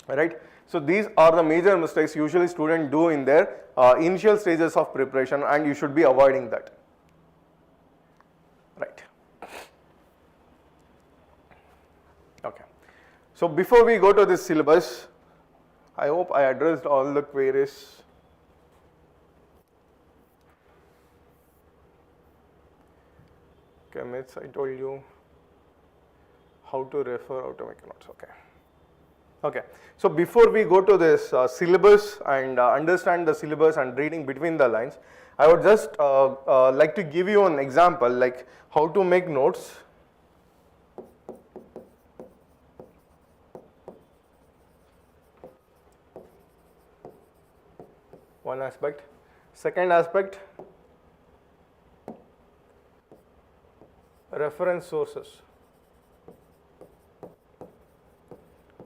Right? So these are the major mistakes usually students do in their initial stages of preparation, and you should be avoiding that. Right. Okay. So before we go to this syllabus, I hope I addressed all the queries. Okay, myths, I told you how to refer, how to make notes. Okay. Okay, so before we go to this syllabus and understand the syllabus and reading between the lines, I would just like to give you an example like how to make notes. One aspect. Second aspect, reference sources.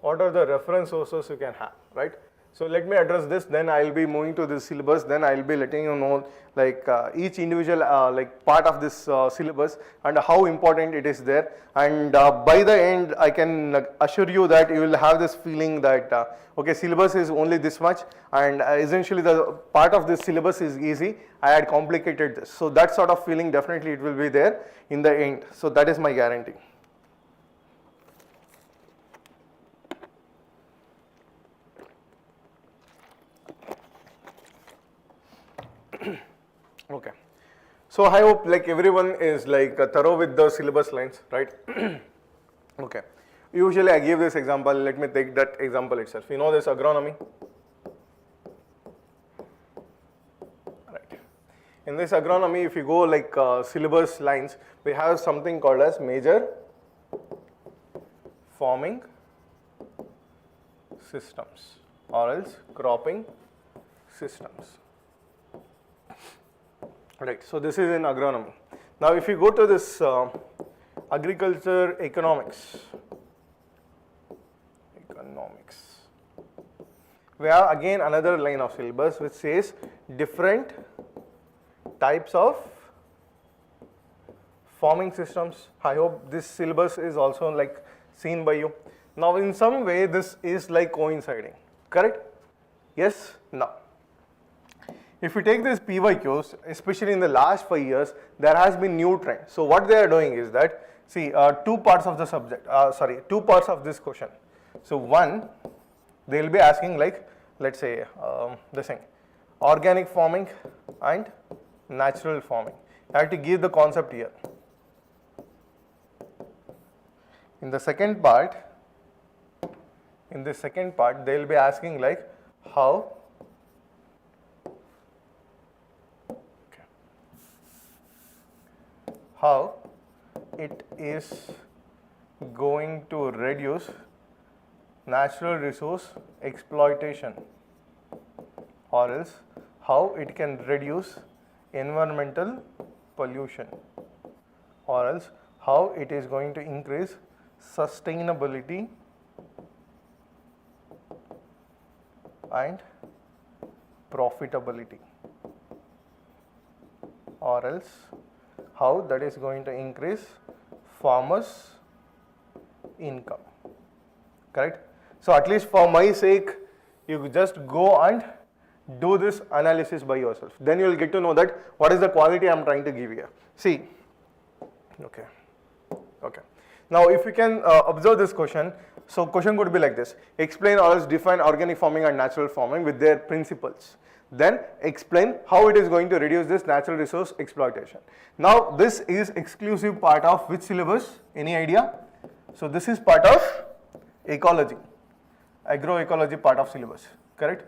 what are the reference sources you can have, right? So let me address this, then I'll be moving to the syllabus, then I'll be letting you know like each individual like part of this syllabus and how important it is there, and by the end I can assure you that you will have this feeling that okay, syllabus is only this much, and essentially the part of this syllabus is easy, I had complicated this. So that sort of feeling definitely it will be there in the end, so that is my guarantee. Okay, so I hope like everyone is like thorough with the syllabus lines, right? Okay, usually I give this example, let me take that example itself. You know this agronomy, right? In this agronomy, if you go like syllabus lines, we have something called as major farming systems or else cropping systems. Right, so this is in agronomy. Now if you go to this agriculture economics, we have again another line of syllabus which says different types of farming systems. I hope this syllabus is also like seen by you. Now in some way this is like coinciding, correct? Yes? No. If you take these PYQs, especially in the last 5 years, there has been new trend. So what they are doing is that, see, two parts of the subject, two parts of this question. So one, they will be asking like, let's say, this thing, organic farming and natural farming. I have to give the concept here. In the second part, they will be asking like how it is going to reduce natural resource exploitation, or else how it can reduce environmental pollution, or else how it is going to increase sustainability and profitability, or else how that is going to increase farmers' income, correct? So at least for my sake, you just go and do this analysis by yourself. Then you will get to know that what is the quality I am trying to give here. See, okay. Now if you can observe this question, so question could be like this: explain or else define organic farming and natural farming with their principles. Then explain how it is going to reduce this natural resource exploitation. Now this is exclusive part of which syllabus? Any idea? So this is part of ecology, agroecology part of syllabus, correct?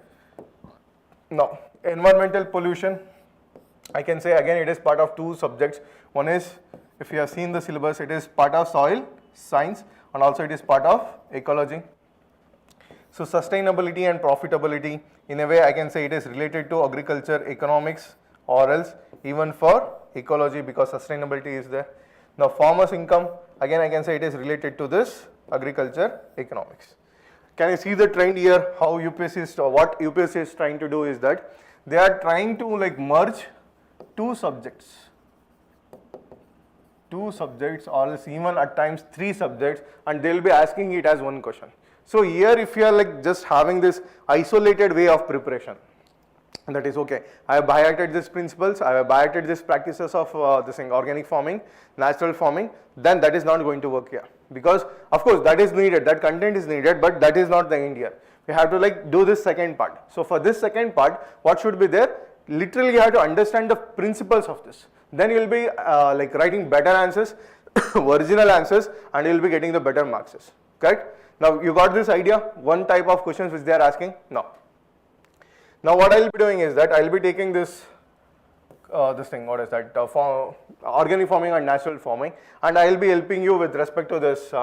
Now environmental pollution, I can say again it is part of two subjects. One is, if you have seen the syllabus, it is part of soil science and also it is part of ecology. So sustainability and profitability, in a way I can say it is related to agriculture economics or else even for ecology because sustainability is there. Now farmers' income, again I can say it is related to this agriculture economics. Can you see the trend here? How UPSC is, what UPSC is trying to do is that they are trying to like merge two subjects or else even at times 3 subjects, and they will be asking it as one question. So here if you are like just having this isolated way of preparation, that is okay. I have highlighted these principles, I have highlighted these practices of this thing, organic farming, natural farming, then that is not going to work here. Because of course that is needed, that content is needed, but that is not the end here. We have to like do this second part. So for this second part, what should be there? Literally you have to understand the principles of this. Then you will be like writing better answers, original answers, and you will be getting the better marks, correct? Now you got this idea, one type of questions which they are asking? No. Now what I will be doing is that I will be taking this organic farming and natural farming, and I will be helping you with respect to this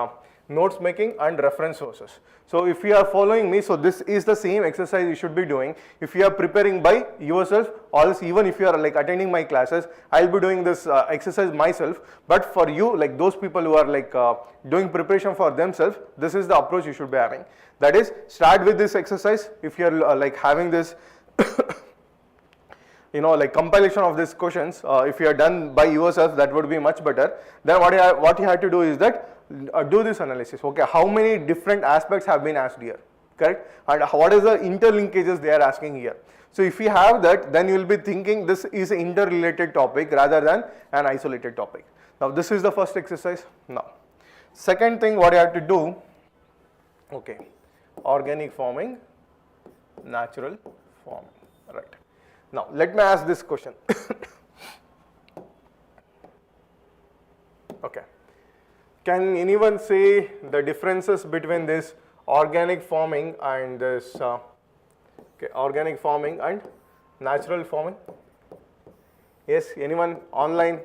notes making and reference sources. So if you are following me, so this is the same exercise you should be doing. If you are preparing by yourself, or else even if you are like attending my classes, I'll be doing this exercise myself. But for you, like those people who are like doing preparation for themselves, this is the approach you should be having. That is, start with this exercise. If you are like having this like compilation of these questions, if you are done by yourself, that would be much better. Then what you have to do is that do this analysis. Okay, how many different aspects have been asked here, correct? And what is the interlinkages they are asking here? So if you have that, then you will be thinking this is an interrelated topic rather than an isolated topic. Now this is the first exercise. Now second thing what you have to do, okay, organic farming, natural farming, right? Now let me ask this question. Okay, can anyone say the differences between this organic farming and this organic farming and natural farming? Yes, anyone online?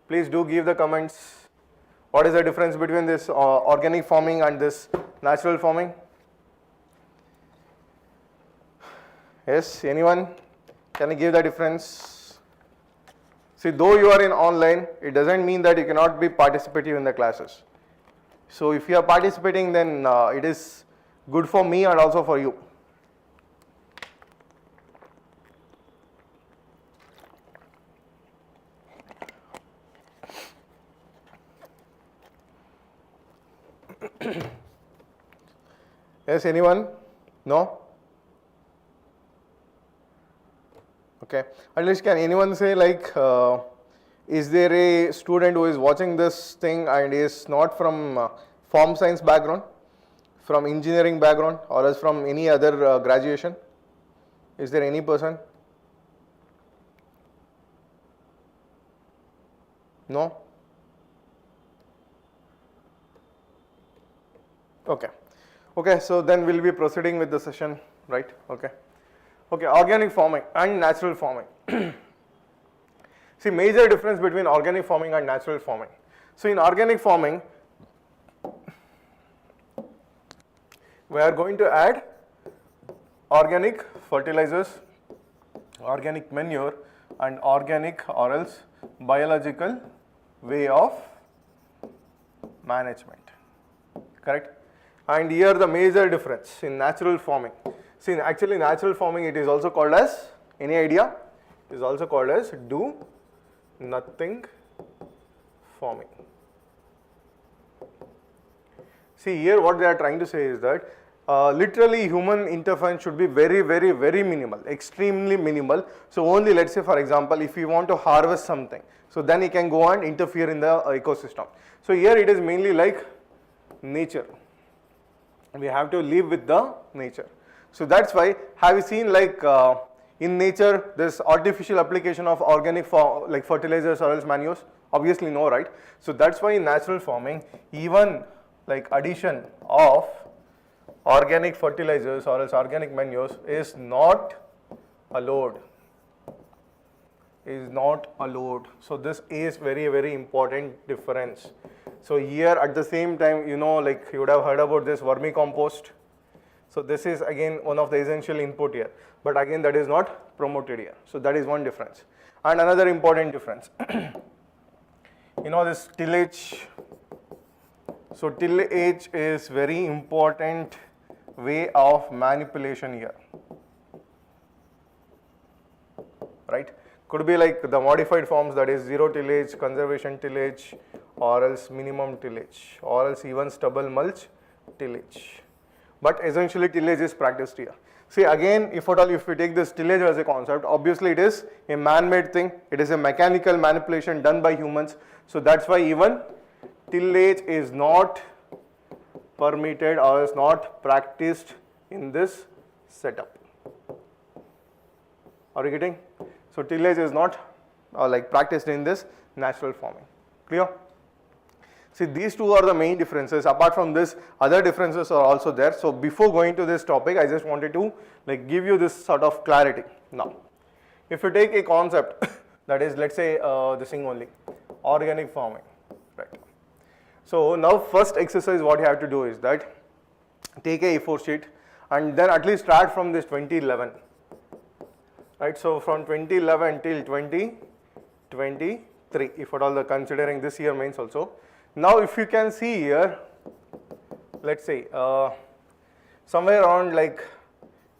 Please do give the comments. What is the difference between this organic farming and this natural farming? Yes, anyone? Can you give the difference? See, though you are in online, it doesn't mean that you cannot be participative in the classes. So if you are participating, then it is good for me and also for you. Yes, anyone? No? Okay, at least can anyone say like, is there a student who is watching this thing and is not from farm science background, from engineering background, or else from any other graduation? Is there any person? No? Okay. Okay, so then we'll be proceeding with the session, right? Okay. Okay, organic farming and natural farming. See, major difference between organic farming and natural farming. So in organic farming, we are going to add organic fertilizers, organic manure, and organic or else biological way of management, correct? And here the major difference in natural farming. See, actually natural farming, it is also called as, any idea? It is also called as do nothing farming. See, here what they are trying to say is that literally human interference should be very, very, very minimal, extremely minimal. So only, let's say for example, if you want to harvest something, so then you can go and interfere in the ecosystem. So here it is mainly like nature. We have to live with the nature. So that's why, have you seen like in nature this artificial application of organic like fertilizers or else manures? Obviously no, right? So that's why in natural farming, even like addition of organic fertilizers or else organic manures is not allowed. Is not allowed. So this is very, very important difference. So here at the same time, like you would have heard about this vermicompost. So this is again one of the essential input here, but again that is not promoted here. So that is one difference. And another important difference, this tillage. So tillage is very important way of manipulation here, right? Could be like the modified forms, that is zero tillage, conservation tillage, or else minimum tillage, or else even stubble mulch tillage. But essentially tillage is practiced here. See, again, if we take this tillage as a concept, obviously it is a man-made thing. It is a mechanical manipulation done by humans. So that's why even tillage is not permitted or is not practiced in this setup. Are you getting? So tillage is not like practiced in this natural farming. Clear? See, these two are the main differences. Apart from this, other differences are also there. So before going to this topic, I just wanted to like give you this sort of clarity. Now, if you take a concept that is, let's say this thing only, organic farming, right? So now first exercise what you have to do is that take a A4 sheet and then at least start from this 2011, right? So from 2011 till 2023, if at all the considering this year means also. Now if you can see here, let's say somewhere around like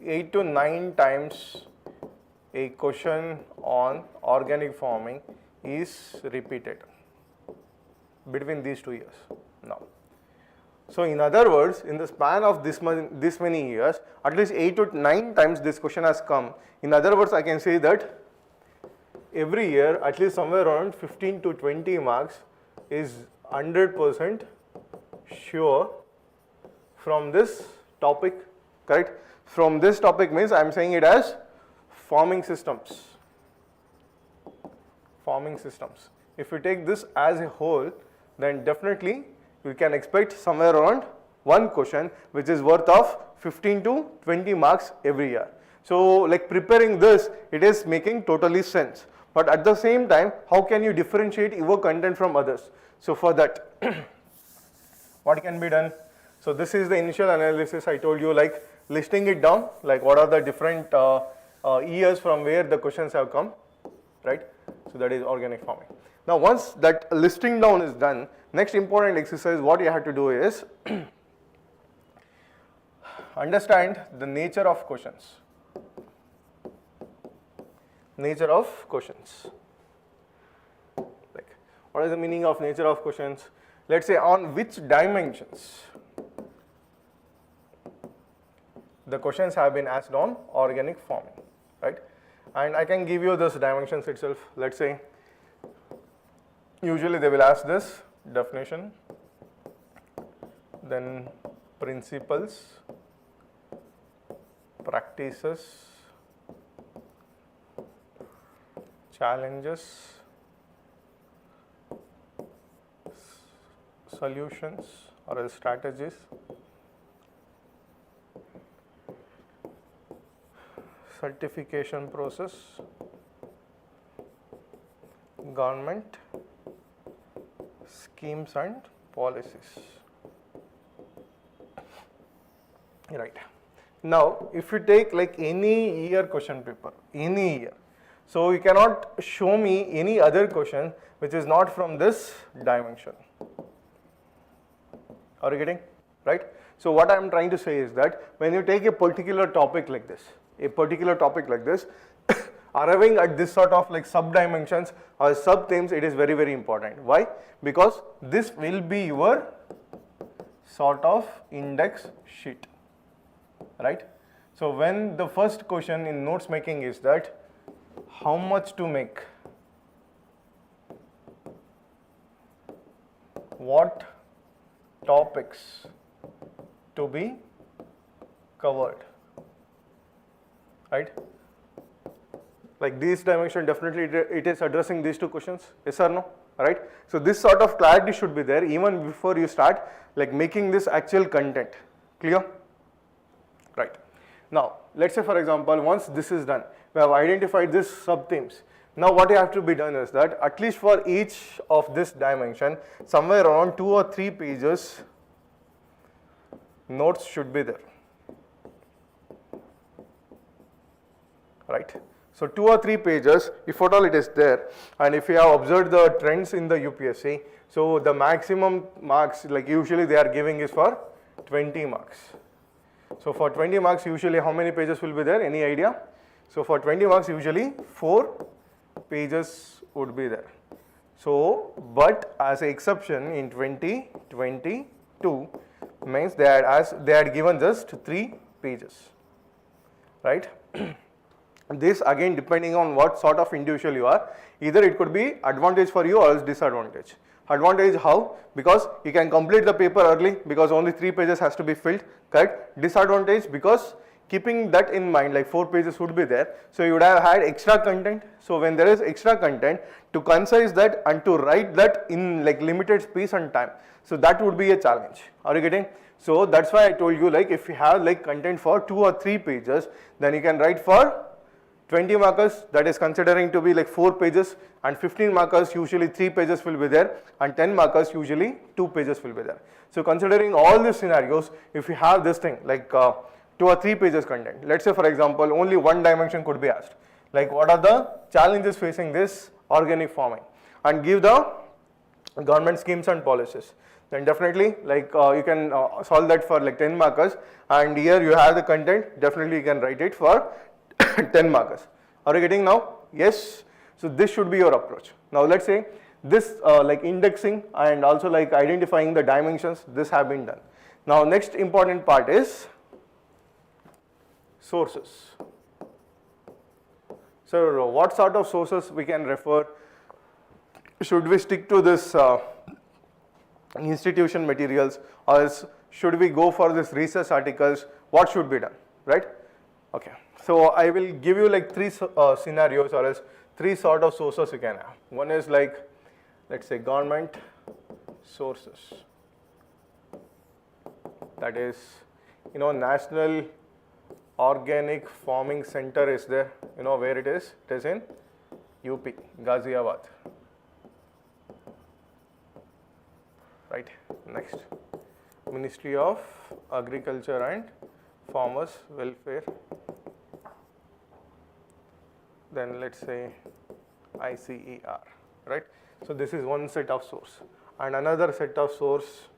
8 to 9 times a question on organic farming is repeated between these 2 years now. So in other words, in the span of this many years, at least 8 to 9 times this question has come. In other words, I can say that every year at least somewhere around 15 to 20 marks is 100% sure from this topic, correct? From this topic means I am saying it as farming systems. Farming systems. If you take this as a whole, then definitely you can expect somewhere around one question which is worth of 15 to 20 marks every year. So like preparing this, it is making totally sense. But at the same time, how can you differentiate your content from others? So for that, what can be done? So this is the initial analysis I told you, like listing it down, like what are the different years from where the questions have come, right? So that is organic farming. Now once that listing down is done, next important exercise what you have to do is understand the nature of questions. Nature of questions. Like what is the meaning of nature of questions? Let's say on which dimensions the questions have been asked on organic farming, right? And I can give you those dimensions itself. Let's say usually they will ask this definition, then principles, practices, challenges, solutions or strategies, certification process, government, schemes and policies. Right. Now, if you take like any year question paper, any year, so you cannot show me any other question which is not from this dimension. Are you getting? Right? So what I am trying to say is that when you take a particular topic like this, arriving at this sort of like sub-dimensions or sub-themes, it is very, very important. Why? Because this will be your sort of index sheet, right? So when the first question in notes making is that how much to make, what topics to be covered, right? Like these dimension, definitely it is addressing these two questions, yes or no, right? So this sort of clarity should be there even before you start like making this actual content, clear? Right. Now let's say for example, once this is done, we have identified these sub-themes. Now what you have to be done is that at least for each of this dimension, somewhere around 2 or 3 pages notes should be there, right? So 2 or 3 pages, if at all it is there, and if you have observed the trends in the UPSC, so the maximum marks like usually they are giving is for 20 marks. So for 20 marks usually how many pages will be there, any idea? So for 20 marks usually 4 pages would be there. So but as an exception in 2022 means they had given just 3 pages, right? This again depending on what sort of individual you are, either it could be advantage for you or else disadvantage. Advantage how? Because you can complete the paper early because only 3 pages has to be filled, correct? Disadvantage because keeping that in mind, like 4 pages would be there, so you would have had extra content. So when there is extra content, to concise that and to write that in like limited space and time, so that would be a challenge. Are you getting? So that's why I told you like if you have like content for 2 or 3 pages, then you can write for 20 markers, that is considering to be like 4 pages, and 15 markers usually 3 pages will be there, and 10 markers usually 2 pages will be there. So considering all these scenarios, if you have this thing like 2 or 3 pages content, let's say for example only one dimension could be asked, like what are the challenges facing this organic farming, and give the government schemes and policies, then definitely like you can solve that for like 10 markers, and here you have the content, definitely you can write it for 10 markers. Are you getting now? Yes. So this should be your approach. Now let's say this like indexing and also like identifying the dimensions, this have been done. Now next important part is sources. So what sort of sources we can refer? Should we stick to this institution materials, or should we go for this research articles? What should be done, right? Okay, so I will give you like 3 scenarios, or else 3 sort of sources you can have. One is like, let's say government sources, that is, you know, National Organic Farming Center is there, you know where it is? It is in UP, Ghaziabad. Right, next, Ministry of Agriculture and Farmers Welfare, then let's say ICER, right? So this is one set of source, and another set of source,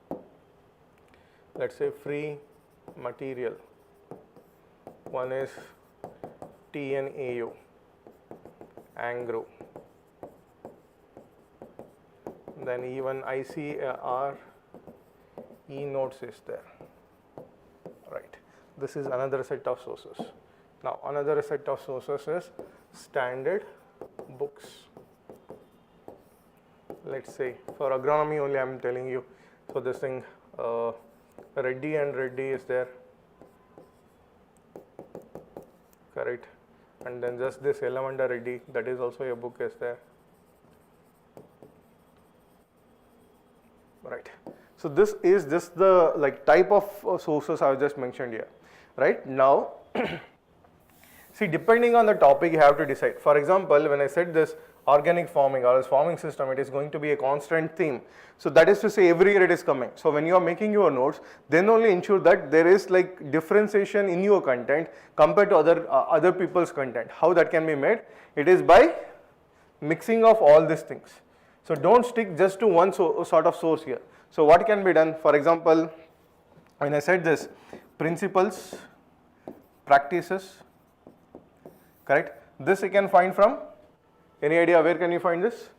let's say free material, one is TNAU, Angro, then even ICAR e-notes is there, right? This is another set of sources. Now another set of sources is standard books. Let's say for agronomy only I am telling you, so this thing Reddy and Reddy is there, correct, and then just this Elementa Reddy, that is also a book is there. Right. So this is just the like type of sources I have just mentioned here. Right now, see, depending on the topic you have to decide. For example, when I said this organic farming or this farming system, it is going to be a constant theme. So that is to say every year it is coming. So when you are making your notes, then only ensure that there is like differentiation in your content compared to other people's content. How that can be made? It is by mixing of all these things. So don't stick just to one sort of source here. So what can be done? For example, when I said this, principles, practices, correct? This you can find from, any idea where can you find this?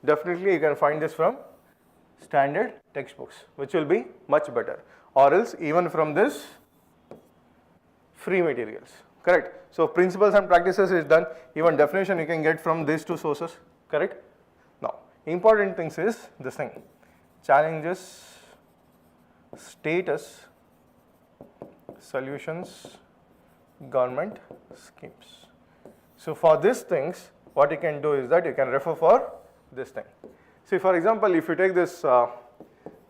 Definitely you can find this from standard textbooks, which will be much better, or else even from this free materials, correct? So principles and practices is done, even definition you can get from these 2 sources, correct? Now important things is this thing, challenges, status, solutions, government schemes. So for these things, what you can do is that you can refer for this thing. See, for example, if you take this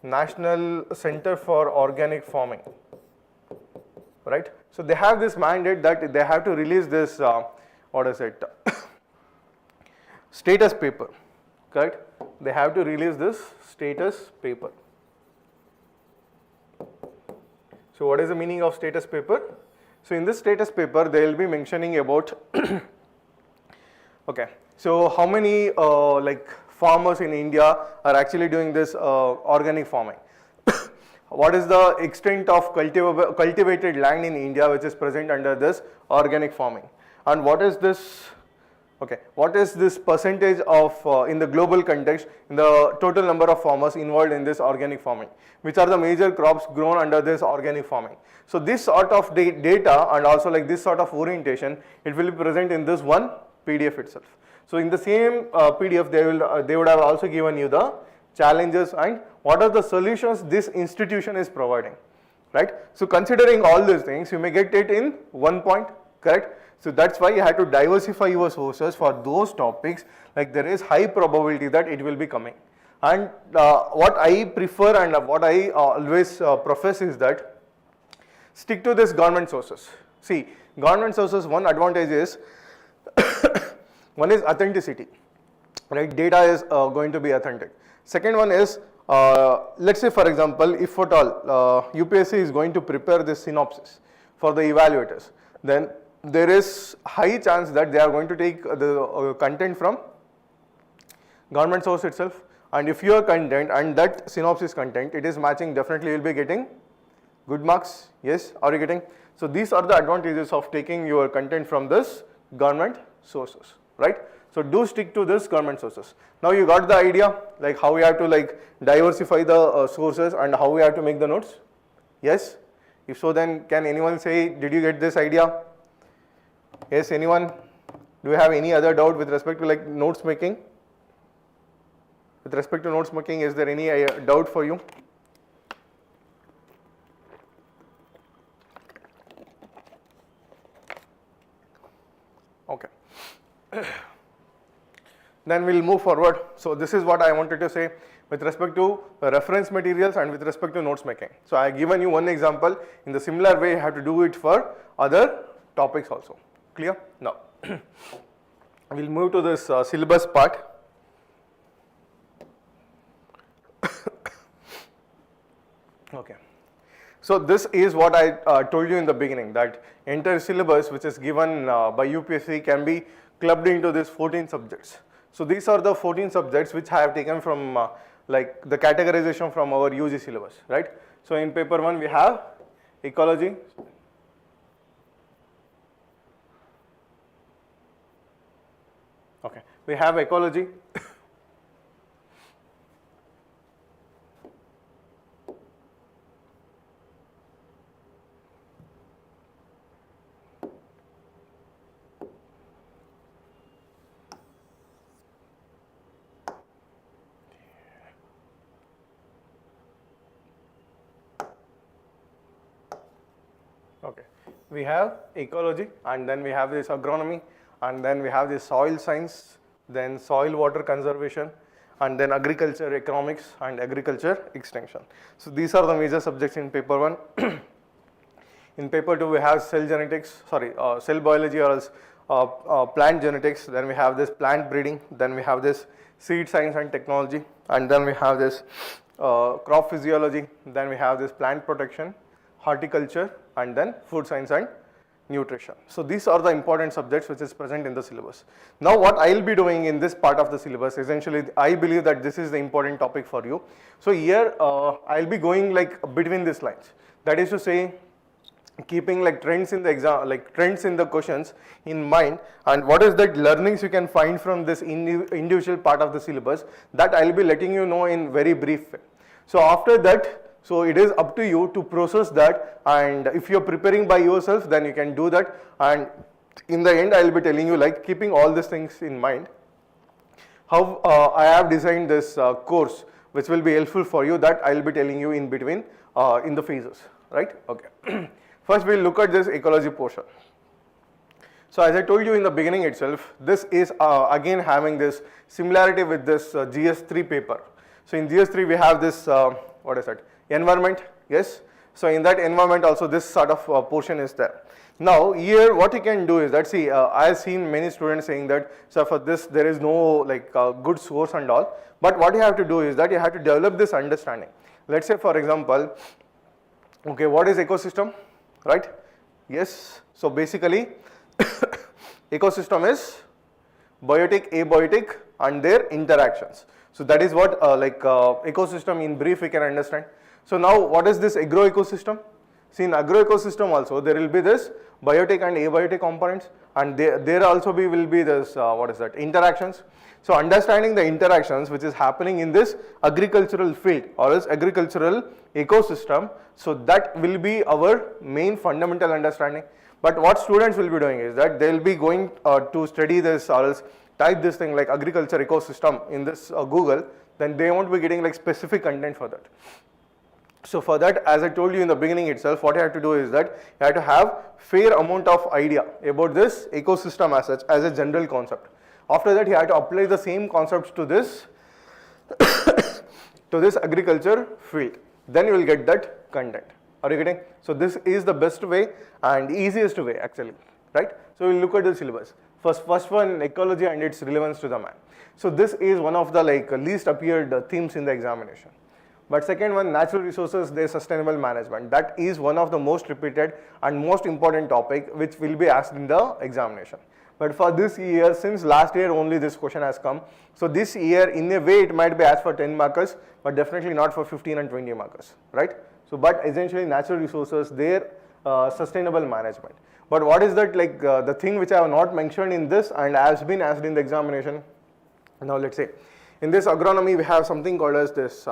National Center for Organic Farming, right? So they have this mandate that they have to release this, what is it, status paper, correct? They have to release this status paper. So what is the meaning of status paper? So in this status paper, they will be mentioning about, okay, so how many like farmers in India are actually doing this organic farming? What is the extent of cultivated land in India which is present under this organic farming? And what is this, okay, what is this percentage of in the global context in the total number of farmers involved in this organic farming? Which are the major crops grown under this organic farming? So this sort of data and also like this sort of orientation, it will be present in this one PDF itself. So in the same PDF, they would have also given you the challenges and what are the solutions this institution is providing, right? So considering all these things, you may get it in one point, correct? So that's why you have to diversify your sources for those topics, like there is high probability that it will be coming. And what I prefer and what I always profess is that stick to this government sources. See, government sources, one advantage is One is authenticity, right? Data is going to be authentic. Second one is, let's say for example, if at all UPSC is going to prepare this synopsis for the evaluators, then there is high chance that they are going to take the content from government source itself, and if your content and that synopsis content it is matching, definitely you will be getting good marks. Yes, are you getting? So these are the advantages of taking your content from this government sources, right? So do stick to this government sources. Now you got the idea, like how we have to like diversify the sources and how we have to make the notes. Yes, if so, then can anyone say, did you get this idea? Yes, anyone? Do you have any other doubt with respect to like notes making? With respect to notes making, is there any doubt for you? Okay. Then we'll move forward. So this is what I wanted to say with respect to reference materials and with respect to notes making. So I have given you one example. In the similar way, you have to do it for other topics also. Clear? Now, we'll move to this syllabus part. Okay. So this is what I told you in the beginning, that entire syllabus which is given by UPSC can be clubbed into these 14 subjects. So these are the 14 subjects which I have taken from like the categorization from our UG syllabus, right? So in paper 1 we have ecology, okay, we have ecology, okay, we have ecology, and then we have this agronomy, and then we have this soil science, then soil water conservation, and then agriculture economics and agriculture extension. So these are the major subjects in paper 1. In paper 2 we have cell genetics, cell biology or else plant genetics, then we have this plant breeding, then we have this seed science and technology, and then we have this crop physiology, then we have this plant protection, horticulture, and then food science and nutrition. So these are the important subjects which is present in the syllabus. Now what I will be doing in this part of the syllabus, essentially I believe that this is the important topic for you. So here I will be going like between these lines, that is to say keeping like trends in the exam, like trends in the questions in mind, and what is that learnings you can find from this individual part of the syllabus, that I will be letting you know in very brief way. So after that, so it is up to you to process that, and if you are preparing by yourself, then you can do that, and in the end I will be telling you, like keeping all these things in mind, how I have designed this course which will be helpful for you, that I will be telling you in between in the phases, right? Okay. First we will look at this ecology portion. So as I told you in the beginning itself, this is again having this similarity with this GS3 paper. So in GS3 we have this, what is that? Environment, yes. So in that environment also this sort of portion is there. Now here what you can do is that, see, I have seen many students saying that, so for this there is no like good source and all, but what you have to do is that you have to develop this understanding. Let's say for example, okay, what is ecosystem, right? Yes. So basically ecosystem is biotic, abiotic and their interactions. So that is what ecosystem in brief we can understand. So now what is this agro-ecosystem? See, in agro-ecosystem also there will be this biotic and abiotic components, and there also will be this what is that, interactions. So understanding the interactions which is happening in this agricultural field or else agricultural ecosystem, so that will be our main fundamental understanding. But what students will be doing is that they will be going to study this or else type this thing like agriculture ecosystem in this Google, then they won't be getting like specific content for that. So for that, as I told you in the beginning itself, what you have to do is that you have to have fair amount of idea about this ecosystem as such, as a general concept. After that, you have to apply the same concepts to this to this agriculture field. Then you will get that content. Are you getting? So this is the best way and easiest way actually, right? So we'll look at the syllabus. First one, ecology and its relevance to the man. So this is one of the least appeared themes in the examination. But second one, natural resources, their sustainable management. That is one of the most repeated and most important topic which will be asked in the examination. But for this year, since last year only this question has come, so this year in a way it might be asked for 10 markers, but definitely not for 15 and 20 markers, right? So but essentially natural resources, their sustainable management. But what is that the thing which I have not mentioned in this and has been asked in the examination? Now let's say in this agronomy we have something called as this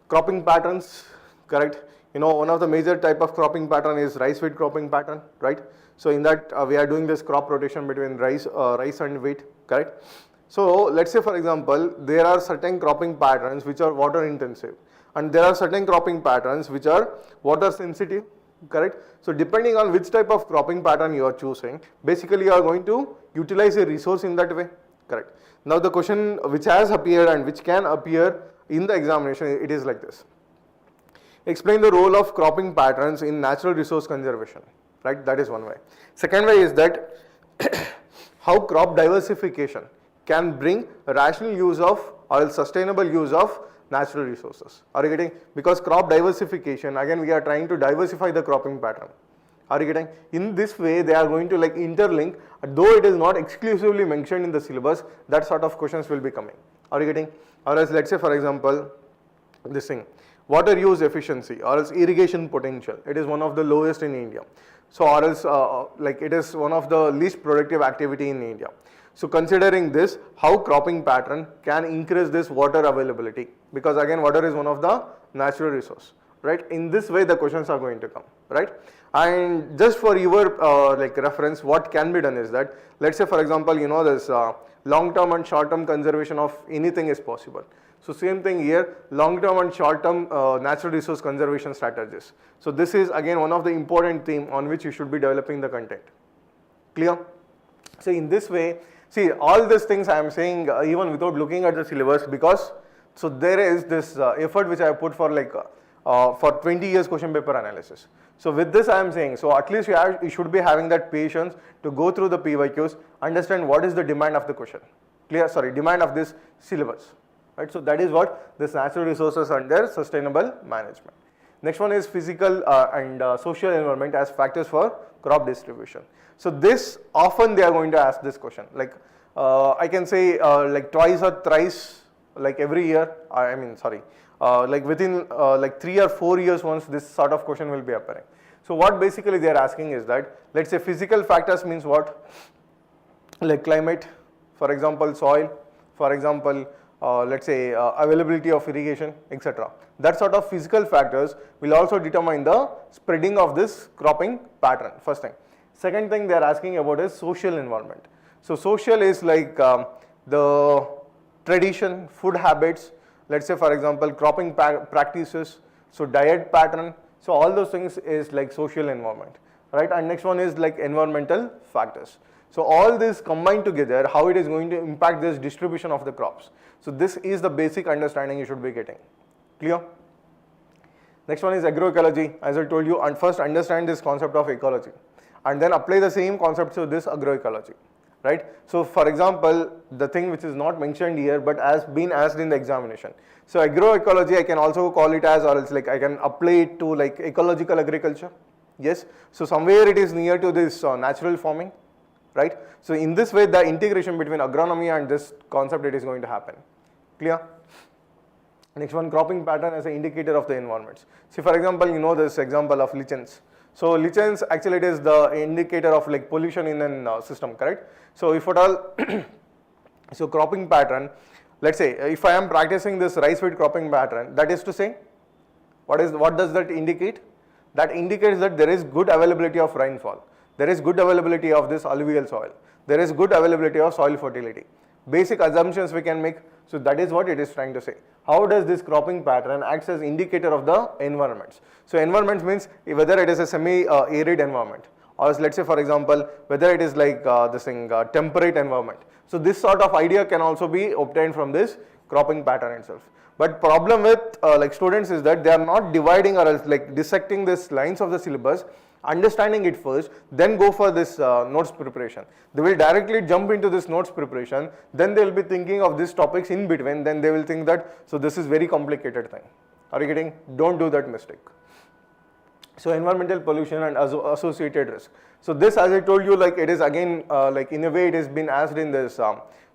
cropping patterns, correct? You know, one of the major type of cropping pattern is rice wheat cropping pattern, right? So in that we are doing this crop rotation between rice and wheat, correct? So let's say for example there are certain cropping patterns which are water intensive and there are certain cropping patterns which are water sensitive, correct? So depending on which type of cropping pattern you are choosing, basically you are going to utilize a resource in that way, correct? Now the question which has appeared and which can appear in the examination, it is like this. Explain the role of cropping patterns in natural resource conservation, right? That is one way. Second way is that how crop diversification can bring rational use of or sustainable use of natural resources. Are you getting? Because crop diversification, again we are trying to diversify the cropping pattern. Are you getting? In this way they are going to interlink, though it is not exclusively mentioned in the syllabus, that sort of questions will be coming. Are you getting? Or else let's say for example this thing, water use efficiency or else irrigation potential, it is one of the lowest in India. So or else it is one of the least productive activity in India. So considering this, how cropping pattern can increase this water availability, because again water is one of the natural resource, right? In this way the questions are going to come, right? And just for your reference, what can be done is that, let's say for example, you know, this long term and short term conservation of anything is possible. So same thing here, long term and short term natural resource conservation strategies. So this is again one of the important theme on which you should be developing the content. Clear? So in this way, see all these things I am saying even without looking at the syllabus, because so there is this effort which I have put for 20 years question paper analysis. So with this I am saying, so at least you should be having that patience to go through the PYQs, understand what is the demand of the question, clear, sorry, demand of this syllabus, right? So that is what this natural resources and their sustainable management. Next one is physical and social environment as factors for crop distribution. So this often they are going to ask this question, I can say twice or thrice every year, within 3 or 4 years once this sort of question will be appearing. So what basically they are asking is that, let's say physical factors means what? Like climate, for example soil, for example let's say availability of irrigation, etc. That sort of physical factors will also determine the spreading of this cropping pattern, first thing. Second thing they are asking about is social environment. So social is the tradition, food habits, let's say for example cropping practices, so diet pattern, so all those things is social environment, right? And next one is environmental factors. So all this combined together, how it is going to impact this distribution of the crops. So this is the basic understanding you should be getting. Clear? Next one is agroecology, as I told you, and first understand this concept of ecology and then apply the same concept to this agroecology, right? So for example, the thing which is not mentioned here but has been asked in the examination. So agroecology I can also call it as, or else I can apply it to ecological agriculture. Yes, so somewhere it is near to this natural farming, right? So in this way the integration between agronomy and this concept it is going to happen. Clear? Next one, cropping pattern as an indicator of the environments. See for example, you know this example of lichens. So lichens actually it is the indicator of pollution in a system, correct? So if at all so cropping pattern, let's say if I am practicing this rice wheat cropping pattern, that is to say what does that indicate? That indicates that there is good availability of rainfall, there is good availability of this alluvial soil, there is good availability of soil fertility. Basic assumptions we can make. So that is what it is trying to say. How does this cropping pattern acts as indicator of the environments? So environments means whether it is a semi-arid environment, or let's say for example whether it is temperate environment. So this sort of idea can also be obtained from this cropping pattern itself. But problem with like students is that they are not dividing or else like dissecting these lines of the syllabus, understanding it first, then go for this notes preparation. They will directly jump into this notes preparation, then they will be thinking of these topics in between, then they will think that, so this is very complicated thing. Are you getting? Don't do that mistake. So environmental pollution and associated risk. So this, as I told you, like it is again like in a way it has been asked in this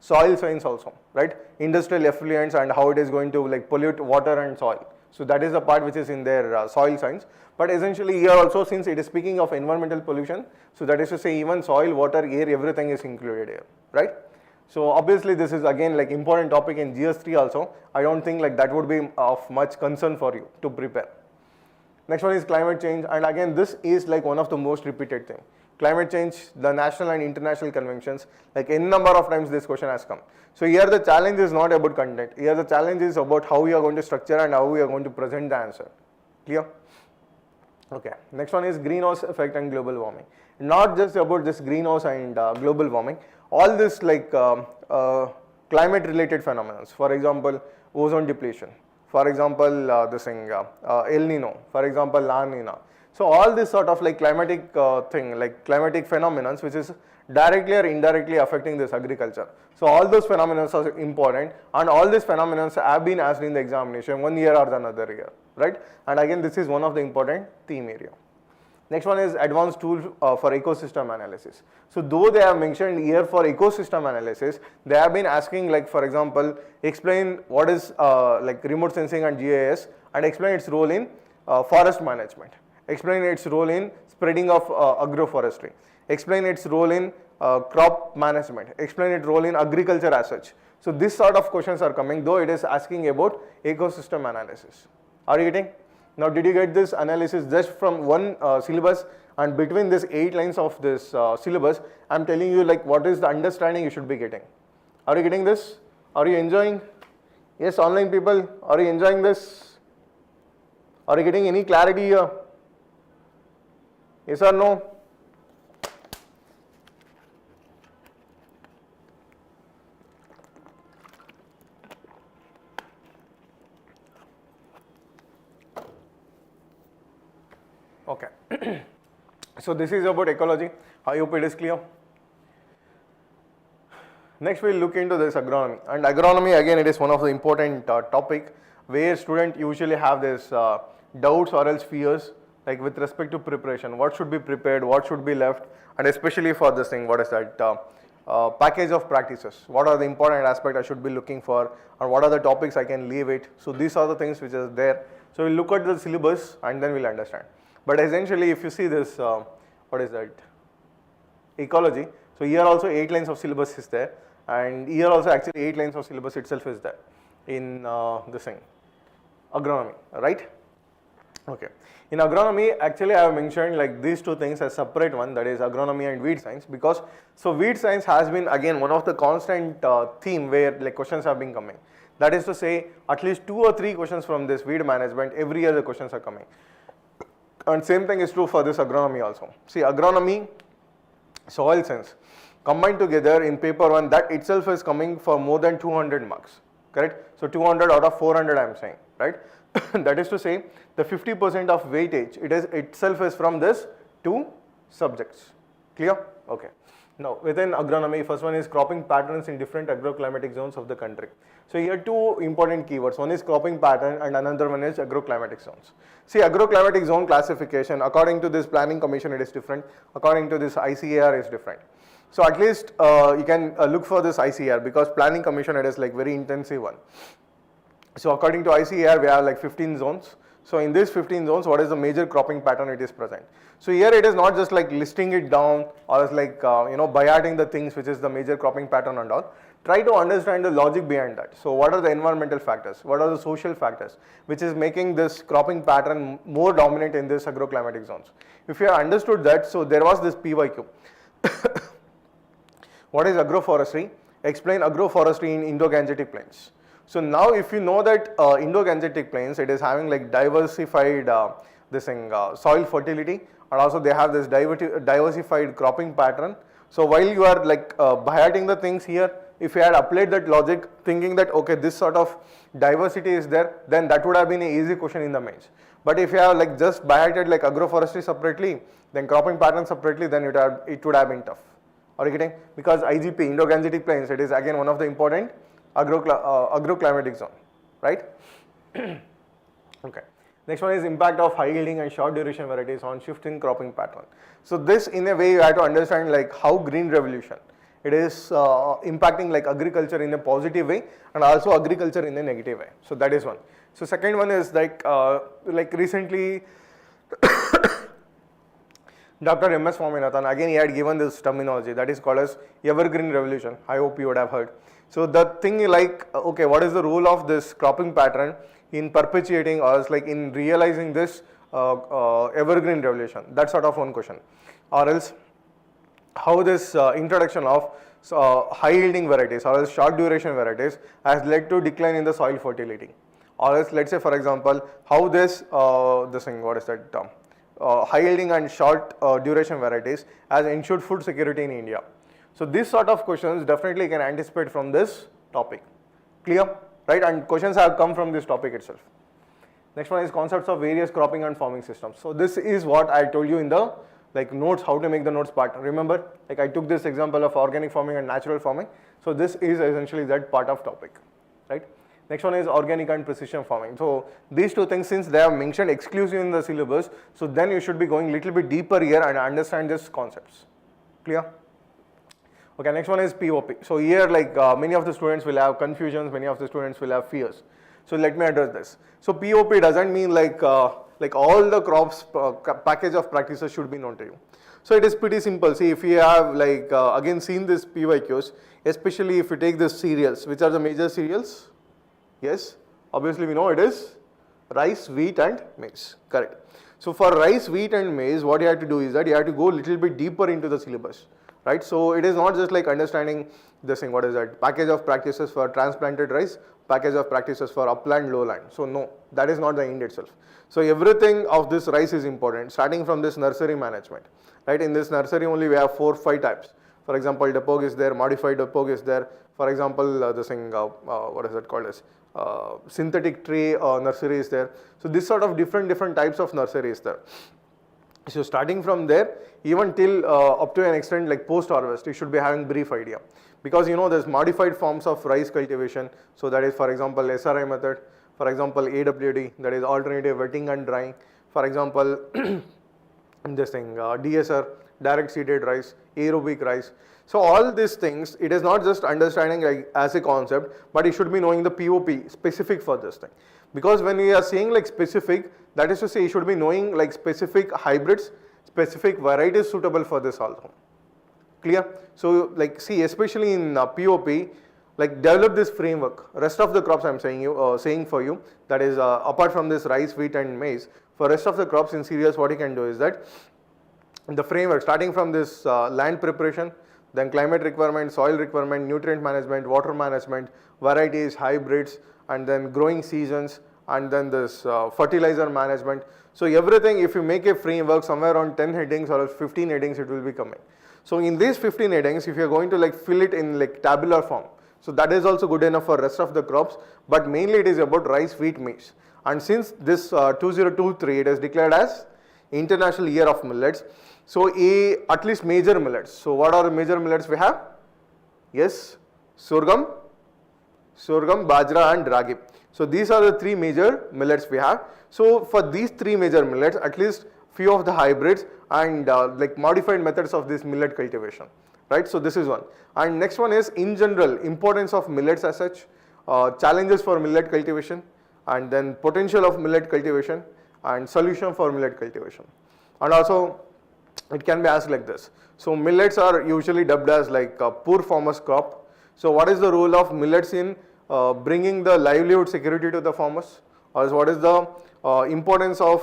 soil science also, right? Industrial effluents and how it is going to like pollute water and soil. So that is the part which is in their soil science. But essentially here also, since it is speaking of environmental pollution, so that is to say even soil, water, air, everything is included here, right? So obviously this is again like important topic in GS3 also. I don't think like that would be of much concern for you to prepare. Next one is climate change, and again this is like one of the most repeated thing. Climate change, the national and international conventions, like n number of times this question has come. So here the challenge is not about content, here the challenge is about how you are going to structure and how you are going to present the answer. Clear? Okay, next one is greenhouse effect and global warming. Not just about this greenhouse and global warming, all this like climate related phenomena, for example ozone depletion, for example this thing El Nino, for example La Nina. So all this sort of like climatic thing, like climatic phenomena which is directly or indirectly affecting this agriculture. So all those phenomena are important, and all these phenomena have been asked in the examination one year or another year, right? And again this is one of the important theme area. Next one is advanced tool for ecosystem analysis. So though they have mentioned here for ecosystem analysis, they have been asking like, for example, explain what is like remote sensing and GIS, and explain its role in forest management. Explain its role in spreading of agroforestry. Explain its role in crop management. Explain its role in agriculture as such. So this sort of questions are coming, though it is asking about ecosystem analysis. Are you getting? Now did you get this analysis just from one syllabus, and between this 8 lines of this syllabus, I am telling you like what is the understanding you should be getting. Are you getting this? Are you enjoying? Yes, online people, are you enjoying this? Are you getting any clarity here? Yes or no? Okay. So this is about ecology. I hope it is clear. Next we'll look into this agronomy, and agronomy again it is one of the important topic where students usually have this doubts or else fears, like with respect to preparation, what should be prepared, what should be left, and especially for this thing, what is that package of practices, what are the important aspects I should be looking for, or what are the topics I can leave it. So these are the things which are there. So we'll look at the syllabus and then we'll understand. But essentially if you see this, what is that, ecology, so here also 8 lines of syllabus is there, and here also actually 8 lines of syllabus itself is there in this thing, agronomy, right? Okay. In agronomy, actually I have mentioned like these 2 things as separate one, that is agronomy and weed science, because so weed science has been again one of the constant theme where like questions have been coming. That is to say at least 2 or 3 questions from this weed management, every year the questions are coming. And same thing is true for this agronomy also. See, agronomy, soil science combined together in paper 1, that itself is coming for more than 200 marks, correct? So 200 out of 400 I am saying, right? That is to say the 50% of weightage it is itself is from this 2 subjects. Clear? Okay. Now within agronomy, first one is cropping patterns in different agroclimatic zones of the country. So here 2 important keywords, one is cropping pattern and another one is agroclimatic zones. See, agroclimatic zone classification according to this planning commission it is different, according to this ICAR is different. So at least you can look for this ICAR, because planning commission it is like very intensive one. So according to ICAR we have like 15 zones. So in these 15 zones, what is the major cropping pattern it is present? So here it is not just like listing it down or it's like by adding the things which is the major cropping pattern and all. Try to understand the logic behind that. So what are the environmental factors? What are the social factors which is making this cropping pattern more dominant in this agroclimatic zones? If you have understood that, so there was this PYQ. What is agroforestry? Explain agroforestry in Indo-Gangetic plains. So now if you know that Indo-Gangetic plains, it is having like diversified soil fertility, and also they have this diversified cropping pattern. So while you are like by adding the things here, if you had applied that logic thinking that okay, this sort of diversity is there, then that would have been an easy question in the mains. But if you have like just biated like agroforestry separately, then cropping pattern separately, then it would have been tough. Are you getting? Because IGP, Indo-Gangetic Plains, it is again one of the important agroclimatic zone, right? Okay. Next one is impact of high yielding and short duration varieties on shift in cropping pattern. So this in a way you have to understand like how green revolution, it is impacting like agriculture in a positive way and also agriculture in a negative way. So that is one. So second one is like recently Dr. M.S. Swaminathan, again he had given this terminology that is called as evergreen revolution. I hope you would have heard. So the thing like, okay, what is the role of this cropping pattern in perpetuating or else like in realizing this evergreen revolution? That's sort of one question. Or else how this introduction of high yielding varieties or else short duration varieties has led to decline in the soil fertility. Or else let's say for example, how this what is that term? High yielding and short duration varieties has ensured food security in India. So these sort of questions definitely can anticipate from this topic. Clear? Right? And questions have come from this topic itself. Next one is concepts of various cropping and farming systems. So this is what I told you in the like notes, how to make the notes part. Remember, like I took this example of organic farming and natural farming. So this is essentially that part of topic, right? Next one is organic and precision farming. So these two things, since they are mentioned exclusively in the syllabus, so then you should be going a little bit deeper here and understand these concepts. Clear? Okay, next one is POP. So here like many of the students will have confusions, many of the students will have fears. So let me address this. So POP doesn't mean like all the crops package of practices should be known to you. So it is pretty simple. See, if you have like again seen this PYQs, especially if you take the cereals, which are the major cereals? Yes, obviously we know it is rice, wheat and maize, correct. So for rice, wheat and maize, what you have to do is that you have to go a little bit deeper into the syllabus, right? So it is not just like understanding this thing, what is that, package of practices for transplanted rice, package of practices for upland, lowland. So no, that is not the end itself. So everything of this rice is important, starting from this nursery management, right? In this nursery only we have 4-5 types. For example, depot is there, modified depot is there. For example, this thing, what is that called as? Synthetic tree nursery is there. So this sort of different types of nursery is there. So starting from there, even till up to an extent like post harvest, you should be having brief idea. Because you know there's modified forms of rice cultivation. So that is for example SRI method, for example AWD, that is alternative wetting and drying. For example, this thing DSR, direct seeded rice, aerobic rice. So all these things, it is not just understanding like as a concept, but you should be knowing the POP specific for this thing. Because when we are saying like specific, that is to say you should be knowing like specific hybrids, specific varieties suitable for this also. Clear? So like see, especially in POP, like develop this framework. Rest of the crops I'm saying for you, that is apart from this rice, wheat and maize, for rest of the crops in cereals, what you can do is that the framework starting from this land preparation, then climate requirement, soil requirement, nutrient management, water management, varieties, hybrids, and then growing seasons, and then this fertilizer management. So everything, if you make a framework, somewhere around 10 headings or 15 headings it will be coming. So in these 15 headings, if you are going to like fill it in like tabular form, so that is also good enough for rest of the crops, but mainly it is about rice, wheat, maize. And since this 2023, it is declared as International Year of Millets. So at least major millets. So what are the major millets we have? Yes, sorghum, bajra and ragi. So these are the 3 major millets we have. So for these 3 major millets, at least few of the hybrids and like modified methods of this millet cultivation, right? So this is one. And next one is in general importance of millets as such, challenges for millet cultivation, and then potential of millet cultivation and solution for millet cultivation. And also it can be asked like this. So millets are usually dubbed as like a poor farmer's crop. So what is the role of millets in bringing the livelihood security to the farmers? Or what is the importance of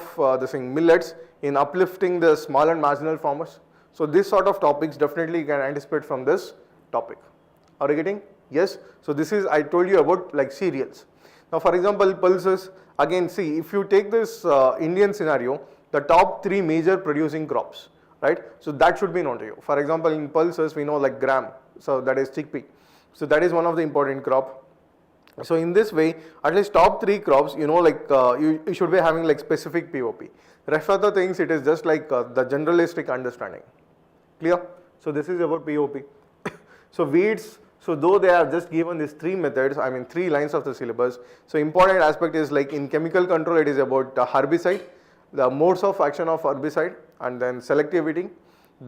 millets in uplifting the small and marginal farmers? So this sort of topics definitely you can anticipate from this topic. Are you getting? Yes. So this is, I told you about like cereals. Now for example, pulses, again see, if you take this Indian scenario, the top 3 major producing crops, right? So that should be known to you. For example, in pulses we know like gram, so that is chickpea. So that is one of the important crop. So in this way, at least top 3 crops, you should be having like specific POP. Rest of the things, it is just like the generalistic understanding. Clear? So this is about POP. So weeds, so though they have just given these 3 methods, 3 lines of the syllabus. So important aspect is like in chemical control, it is about herbicide, the modes of action of herbicide, and then selectivity,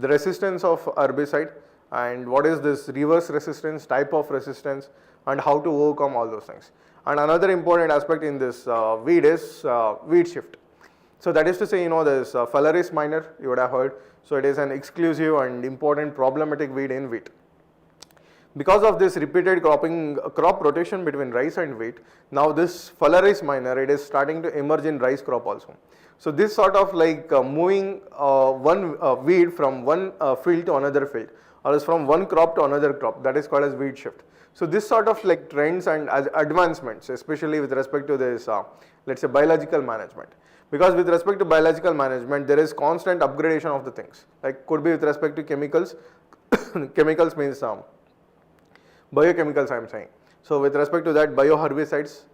the resistance of herbicide, and what is this reverse resistance, type of resistance, and how to overcome all those things. And another important aspect in this weed is weed shift. So that is to say, there's Familiarity minor, you would have heard. So it is an exclusive and important problematic weed in wheat. Because of this repeated crop rotation between rice and wheat, now this Familiarity minor, it is starting to emerge in rice crop also. So this sort of like moving one weed from one field to another field, or is from one crop to another crop, that is called as weed shift. So this sort of like trends and advancements, especially with respect to this, let's say biological management. Because with respect to biological management, there is constant upgradation of the things. Like could be with respect to chemicals, chemicals means biochemicals I am saying. So with respect to that, bioherbicides,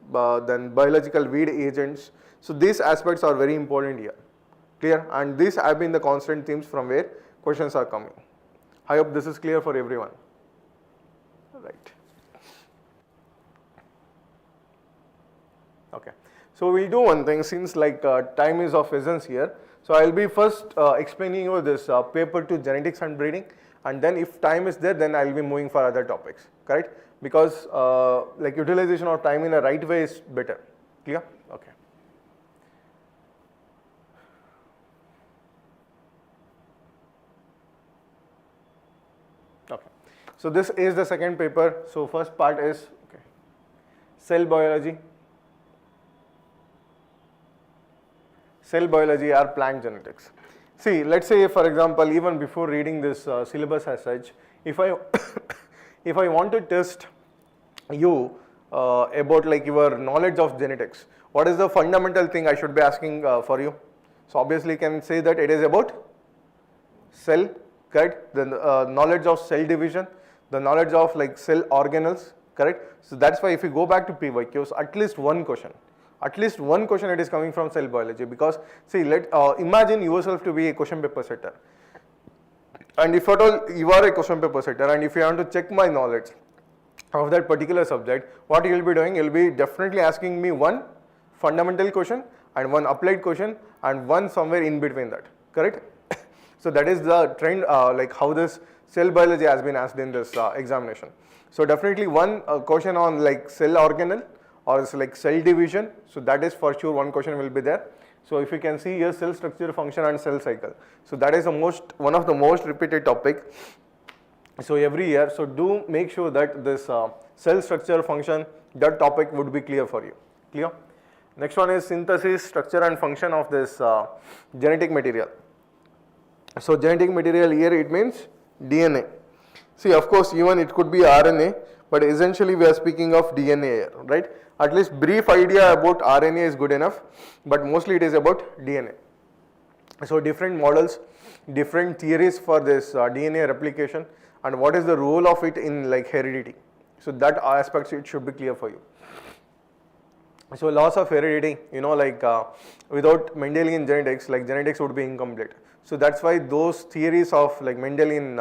then biological weed agents. So these aspects are very important here. Clear? And these have been the constant themes from where questions are coming. I hope this is clear for everyone. Right. Okay. So we'll do one thing, since like time is of essence here. So I'll be first explaining you this paper to genetics and breeding, and then if time is there, then I'll be moving for other topics, correct? Because like utilization of time in a right way is better. Clear? Okay. Okay. So this is the second paper. So first part is cell biology. Cell biology or plant genetics. See, let's say for example, even before reading this syllabus as such, if I if I want to test you about like your knowledge of genetics, what is the fundamental thing I should be asking for you? So obviously you can say that it is about cell, correct? The knowledge of cell division, the knowledge of like cell organelles, correct? So that's why if you go back to PYQs, at least one question it is coming from cell biology. Because see, imagine yourself to be a question paper setter, and if at all you are a question paper setter, and if you want to check my knowledge of that particular subject, what you will be doing, you will be definitely asking me one fundamental question and one applied question and one somewhere in between that, correct? So that is the trend, like how this cell biology has been asked in this examination. So definitely one question on like cell organelle, or it's like cell division. So that is for sure one question will be there. So if you can see here, cell structure, function and cell cycle. So that is one of the most repeated topic. So every year, so do make sure that this cell structure, function, that topic would be clear for you. Clear? Next one is synthesis, structure and function of this genetic material. So genetic material here, it means DNA. See, of course, even it could be RNA, but essentially we are speaking of DNA here, right? At least brief idea about RNA is good enough, but mostly it is about DNA. So different models, different theories for this DNA replication, and what is the role of it in like heredity. So that aspects it should be clear for you. So laws of heredity, without Mendelian genetics, like genetics would be incomplete. So that's why those theories of like Mendelian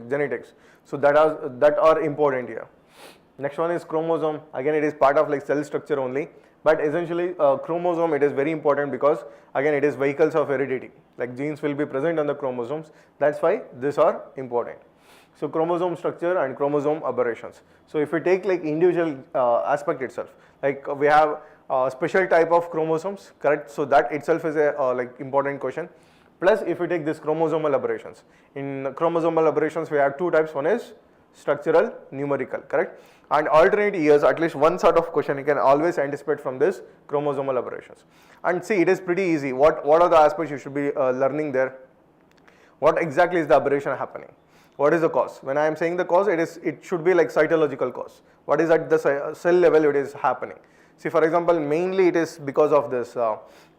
genetics, so that are important here. Next one is chromosome. Again, it is part of like cell structure only, but essentially chromosome, it is very important because again it is vehicles of heredity. Like genes will be present on the chromosomes. That's why these are important. So chromosome structure and chromosome aberrations. So if we take like individual aspect itself, like we have a special type of chromosomes, correct? So that itself is a like important question. Plus if we take this chromosomal aberrations. In chromosomal aberrations we have two types. One is structural, numerical, correct? And alternate years, at least one sort of question you can always anticipate from this chromosomal aberrations. And see, it is pretty easy. What are the aspects you should be learning there? What exactly is the aberration happening? What is the cause? When I am saying the cause, it should be like cytological cause. What is at the cell level it is happening? See, for example, mainly it is because of this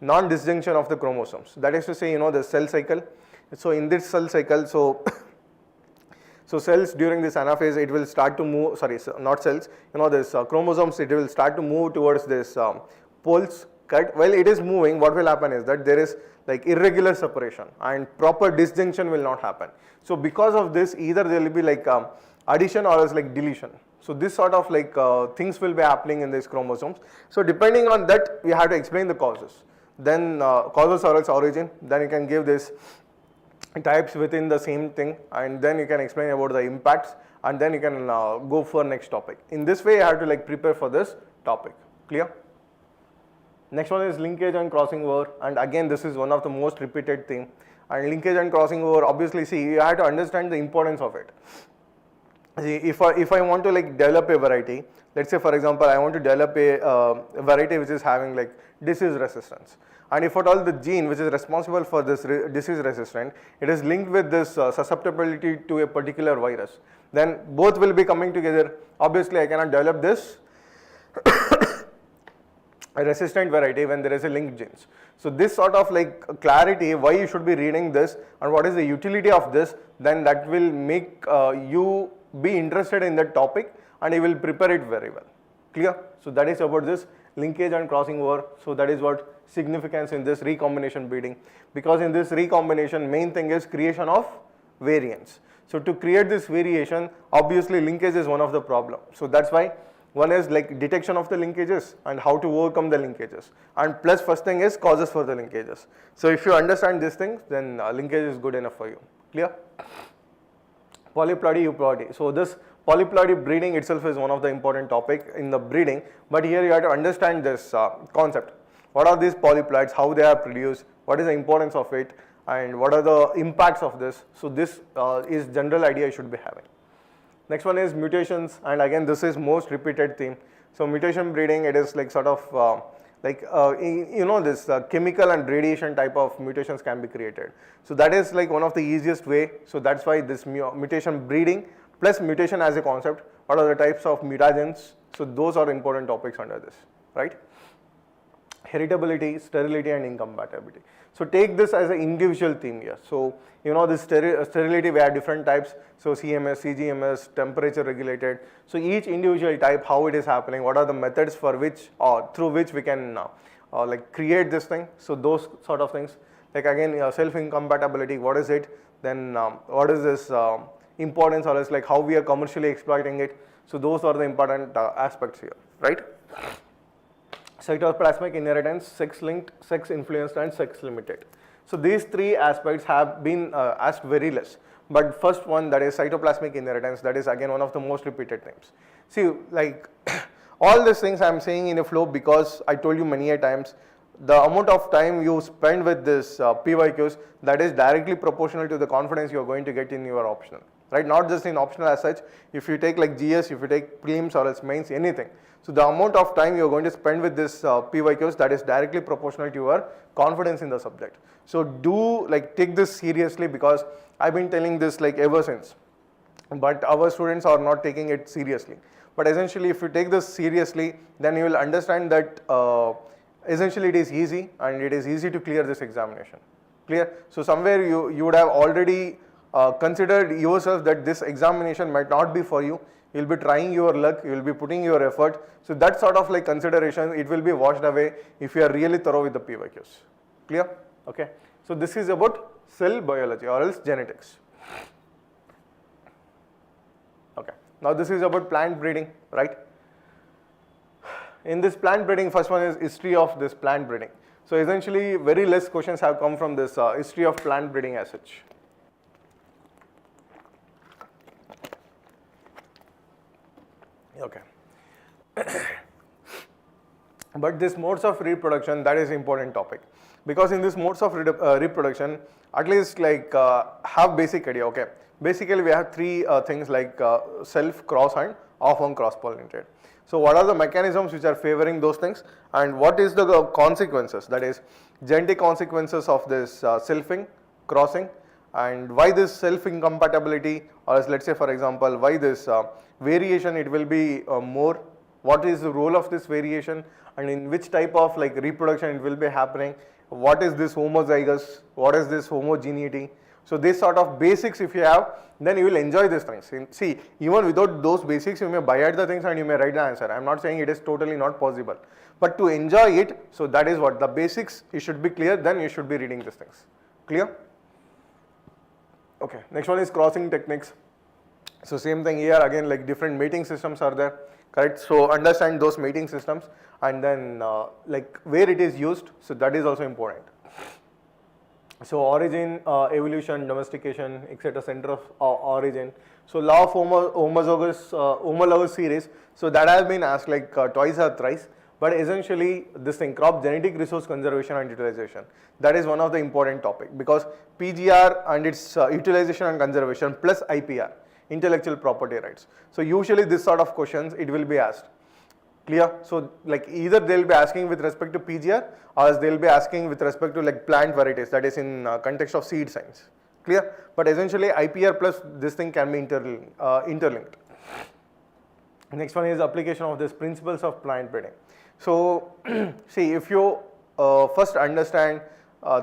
non-disjunction of the chromosomes. That is to say, the cell cycle. So in this cell cycle, so So cells during this anaphase, it will start to move, sorry, not cells, this chromosomes, it will start to move towards this poles, correct? While it is moving, what will happen is that there is like irregular separation and proper disjunction will not happen. So because of this, either there will be like addition or else like deletion. So this sort of like things will be happening in these chromosomes. So depending on that, we have to explain the causes. Then causes or else origin, then you can give this types within the same thing, and then you can explain about the impacts, and then you can go for next topic. In this way, you have to like prepare for this topic. Clear? Next one is linkage and crossing over, and again this is one of the most repeated thing. And linkage and crossing over, obviously, see, you have to understand the importance of it. See, if I want to like develop a variety, let's say for example I want to develop a variety which is having like disease resistance, and if at all the gene which is responsible for this disease resistant, it is linked with this susceptibility to a particular virus, then both will be coming together. Obviously I cannot develop this a resistant variety when there is a linked genes. So this sort of like clarity why you should be reading this and what is the utility of this, then that will make you be interested in that topic and you will prepare it very well. Clear? So that is about this linkage and crossing over. So that is what significance in this recombination breeding, because in this recombination main thing is creation of variants. So to create this variation, obviously linkage is one of the problem. So that's why one is like detection of the linkages and how to overcome the linkages, and plus first thing is causes for the linkages. So if you understand these things, then linkage is good enough for you. Clear? Polyploidy, euploidy. So this polyploidy breeding itself is one of the important topic in the breeding, but here you have to understand this concept. What are these polyploids, how they are produced, what is the importance of it, and what are the impacts of this. So this is general idea you should be having. Next one is mutations, and again this is most repeated theme. So mutation breeding, it is like sort of this chemical and radiation type of mutations can be created. So that is like one of the easiest way. So that's why this mutation breeding plus mutation as a concept. What are the types of mutagens? So those are important topics under this, right? Heritability, sterility, and incompatibility. So take this as an individual theme here. So this sterility, we have different types. So CMS, CGMS, temperature regulated. So each individual type, how it is happening, what are the methods for which or through which we can like create this thing. So those sort of things. Like again, self incompatibility, what is it? Then what is this importance, or is like how we are commercially exploiting it. So those are the important aspects here, right? Cytoplasmic inheritance, sex-linked, sex-influenced, and sex-limited. So these three aspects have been asked very less. But first one, that is cytoplasmic inheritance, that is again one of the most repeated things. See, like all these things I am saying in a flow because I told you many a times, the amount of time you spend with this PYQs, that is directly proportional to the confidence you are going to get in your optional, right? Not just in optional as such. If you take like GS, if you take prelims or else mains, anything. So the amount of time you are going to spend with this PYQs, that is directly proportional to your confidence in the subject. So do like take this seriously, because I've been telling this like ever since, but our students are not taking it seriously. But essentially if you take this seriously, then you will understand that essentially it is easy, and it is easy to clear this examination. Clear? So somewhere you would have already considered yourself that this examination might not be for you. You will be trying your luck, you will be putting your effort. So that sort of like consideration, it will be washed away if you are really thorough with the PYQs. Clear? Okay. So this is about cell biology or else genetics. Okay. Now this is about plant breeding, right? In this plant breeding, first one is history of this plant breeding. So essentially very less questions have come from this history of plant breeding as such. Okay. But this modes of reproduction, that is important topic, because in this modes of reproduction, at least like have basic idea. Okay. Basically we have three things like self, cross, and off-on cross-pollinated. So what are the mechanisms which are favoring those things, and what is the consequences, that is genetic consequences of this selfing, crossing, and why this self incompatibility, or as let's say for example why this variation it will be more, what is the role of this variation, and in which type of like reproduction it will be happening, what is this homozygous, what is this homogeneity, So this sort of basics if you have, then you will enjoy these things. See, even without those basics, you may buy at the things and you may write the answer. I am not saying it is totally not possible. But to enjoy it, so that is what the basics, it should be clear, then you should be reading these things. Clear? Okay, next one is crossing techniques. So same thing here, again like different mating systems are there, correct? So understand those mating systems and then like where it is used, so that is also important. So origin, evolution, domestication, etc. Center of origin. So law of homologous series. So that has been asked like twice or thrice. But essentially this thing, crop genetic resource conservation and utilization. That is one of the important topic because PGR and its utilization and conservation plus IPR, intellectual property rights. So usually this sort of questions it will be asked. Clear? So like either they will be asking with respect to PGR or they will be asking with respect to like plant varieties, that is in context of seed science. Clear? But essentially IPR plus this thing can be interlinked. Next one is application of this principles of plant breeding. So see, if you first understand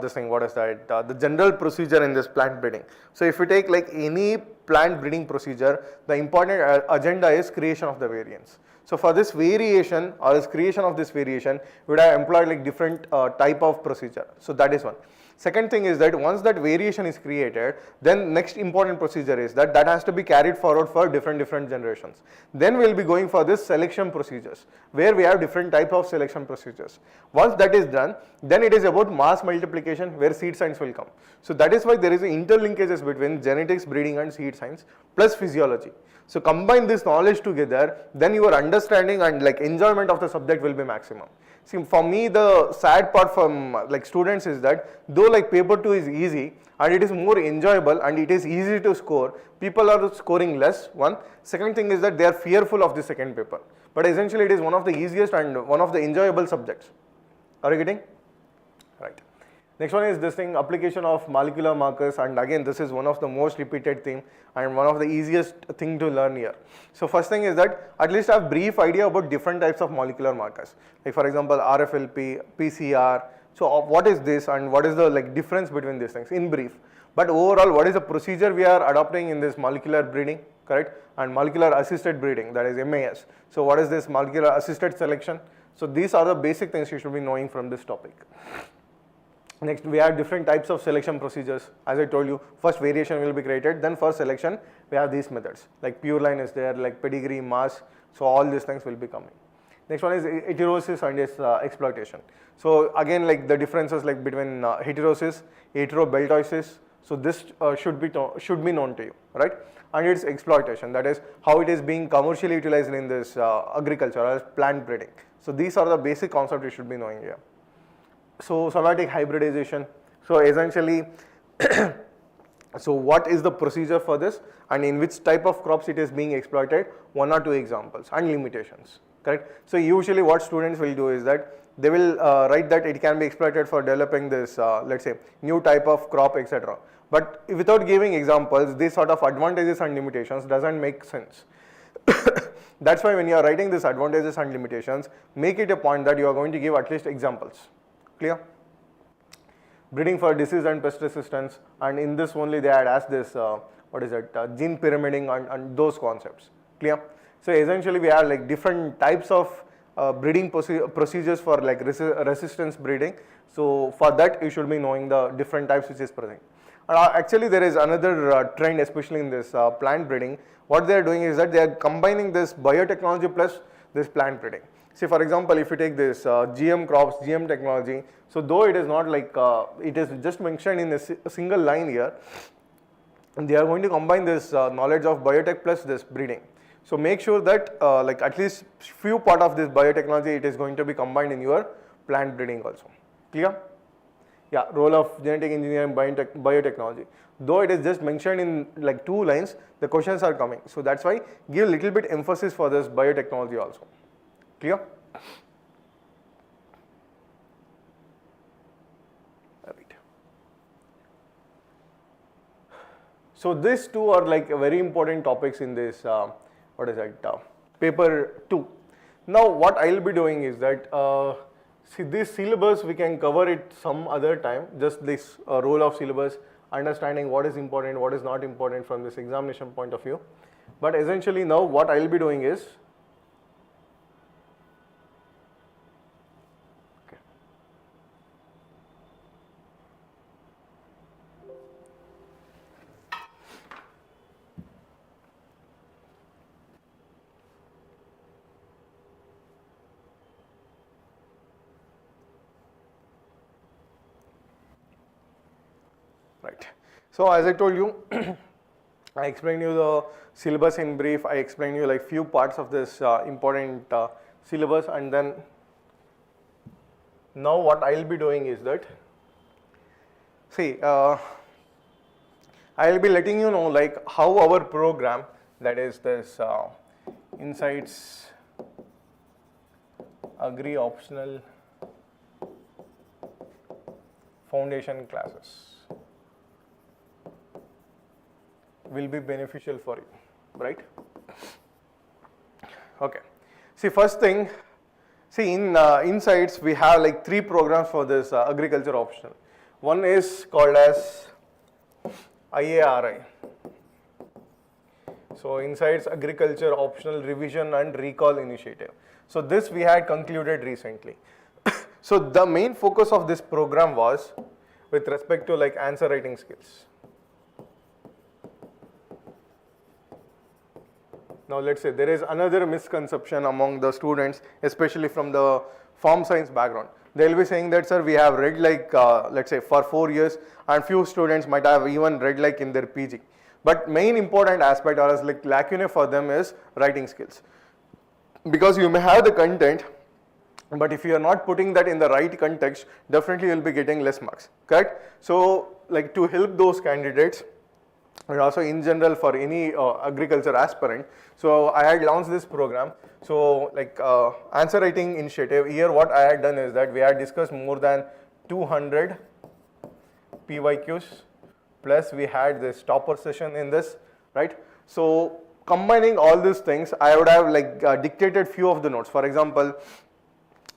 this thing, what is that, the general procedure in this plant breeding. So if you take like any plant breeding procedure, the important agenda is creation of the variants. So for this variation or this creation of this variation, we would have employed like different type of procedure. So that is one. Second thing is that once that variation is created, then next important procedure is that has to be carried forward for different generations. Then we will be going for this selection procedures, where we have different type of selection procedures. Once that is done, then it is about mass multiplication, where seed science will come. So that is why there is interlinkages between genetics, breeding and seed science plus physiology. So combine this knowledge together, then your understanding and like enjoyment of the subject will be maximum. See, for me the sad part from like students is that though like paper 2 is easy and it is more enjoyable and it is easy to score, people are scoring less, one. Second thing is that they are fearful of the second paper. But essentially it is one of the easiest and one of the enjoyable subjects. Are you getting? Right. Next one is this thing, application of molecular markers, and again this is one of the most repeated thing and one of the easiest thing to learn here. So first thing is that at least have brief idea about different types of molecular markers. Like for example RFLP, PCR. So what is this and what is the like difference between these things in brief. But overall what is the procedure we are adopting in this molecular breeding, correct? And molecular assisted breeding, that is MAS. So what is this molecular assisted selection? So these are the basic things you should be knowing from this topic. Next, we have different types of selection procedures. As I told you, first variation will be created, then for selection, we have these methods. Like pure line is there, like pedigree, mass, so all these things will be coming. Next one is heterosis and its exploitation. So again, like the differences like between heterosis, heterobeltosis, so this should be known to you, right? And its exploitation, that is how it is being commercially utilized in this agriculture or plant breeding. So these are the basic concepts you should be knowing here. So somatic hybridization. So essentially, so what is the procedure for this and in which type of crops it is being exploited? 1 or 2 examples and limitations, correct? So usually what students will do is that they will write that it can be exploited for developing this let's say new type of crop, etc. But without giving examples, these sort of advantages and limitations doesn't make sense. That's why when you are writing these advantages and limitations, make it a point that you are going to give at least examples. Clear? Breeding for disease and pest resistance, and in this only they had asked this what is it, gene pyramiding and those concepts. Clear? So essentially we have like different types of breeding procedures for like resistance breeding. So for that you should be knowing the different types which is present. Actually there is another trend, especially in this plant breeding. What they are doing is that they are combining this biotechnology plus this plant breeding. See, for example, if you take this GM crops, GM technology, so though it is not like, it is just mentioned in a single line here, they are going to combine this knowledge of biotech plus this breeding. So make sure that like at least few part of this biotechnology, it is going to be combined in your plant breeding also. Clear? Yeah, role of genetic engineering, biotechnology. Though it is just mentioned in like 2 lines, the questions are coming. So that's why give a little bit emphasis for this biotechnology also. Clear? Right. So these 2 are like very important topics in this what is that paper 2. Now what I will be doing is that see this syllabus we can cover it some other time, just this role of syllabus understanding what is important, what is not important from this examination point of view. But essentially now what I will be doing is, right. So as I told you, I explained you the syllabus in brief. I explained you like few parts of this important syllabus, and then now what I will be doing is that, see, I will be letting you know like how our program, that is this Insights Agri Optional Foundation classes will be beneficial for you, right? Okay. See, first thing, see in Insights we have like 3 programs for this agriculture optional. One is called as IARI. So Insights Agriculture Optional Revision and Recall Initiative. So this we had concluded recently. So the main focus of this program was with respect to like answer writing skills. Now let's say there is another misconception among the students, especially from the farm science background. They will be saying that, sir, we have read like let's say for 4 years, and few students might have even read like in their PG. But main important aspect or as like lacunae for them is writing skills. Because you may have the content, but if you are not putting that in the right context, definitely you will be getting less marks, correct? So like to help those candidates, and also in general for any agriculture aspirant, so I had launched this program. So like answer writing initiative, here what I had done is that we had discussed more than 200 PYQs, plus we had this topper session in this, right? So combining all these things, I would have like dictated few of the notes. For example,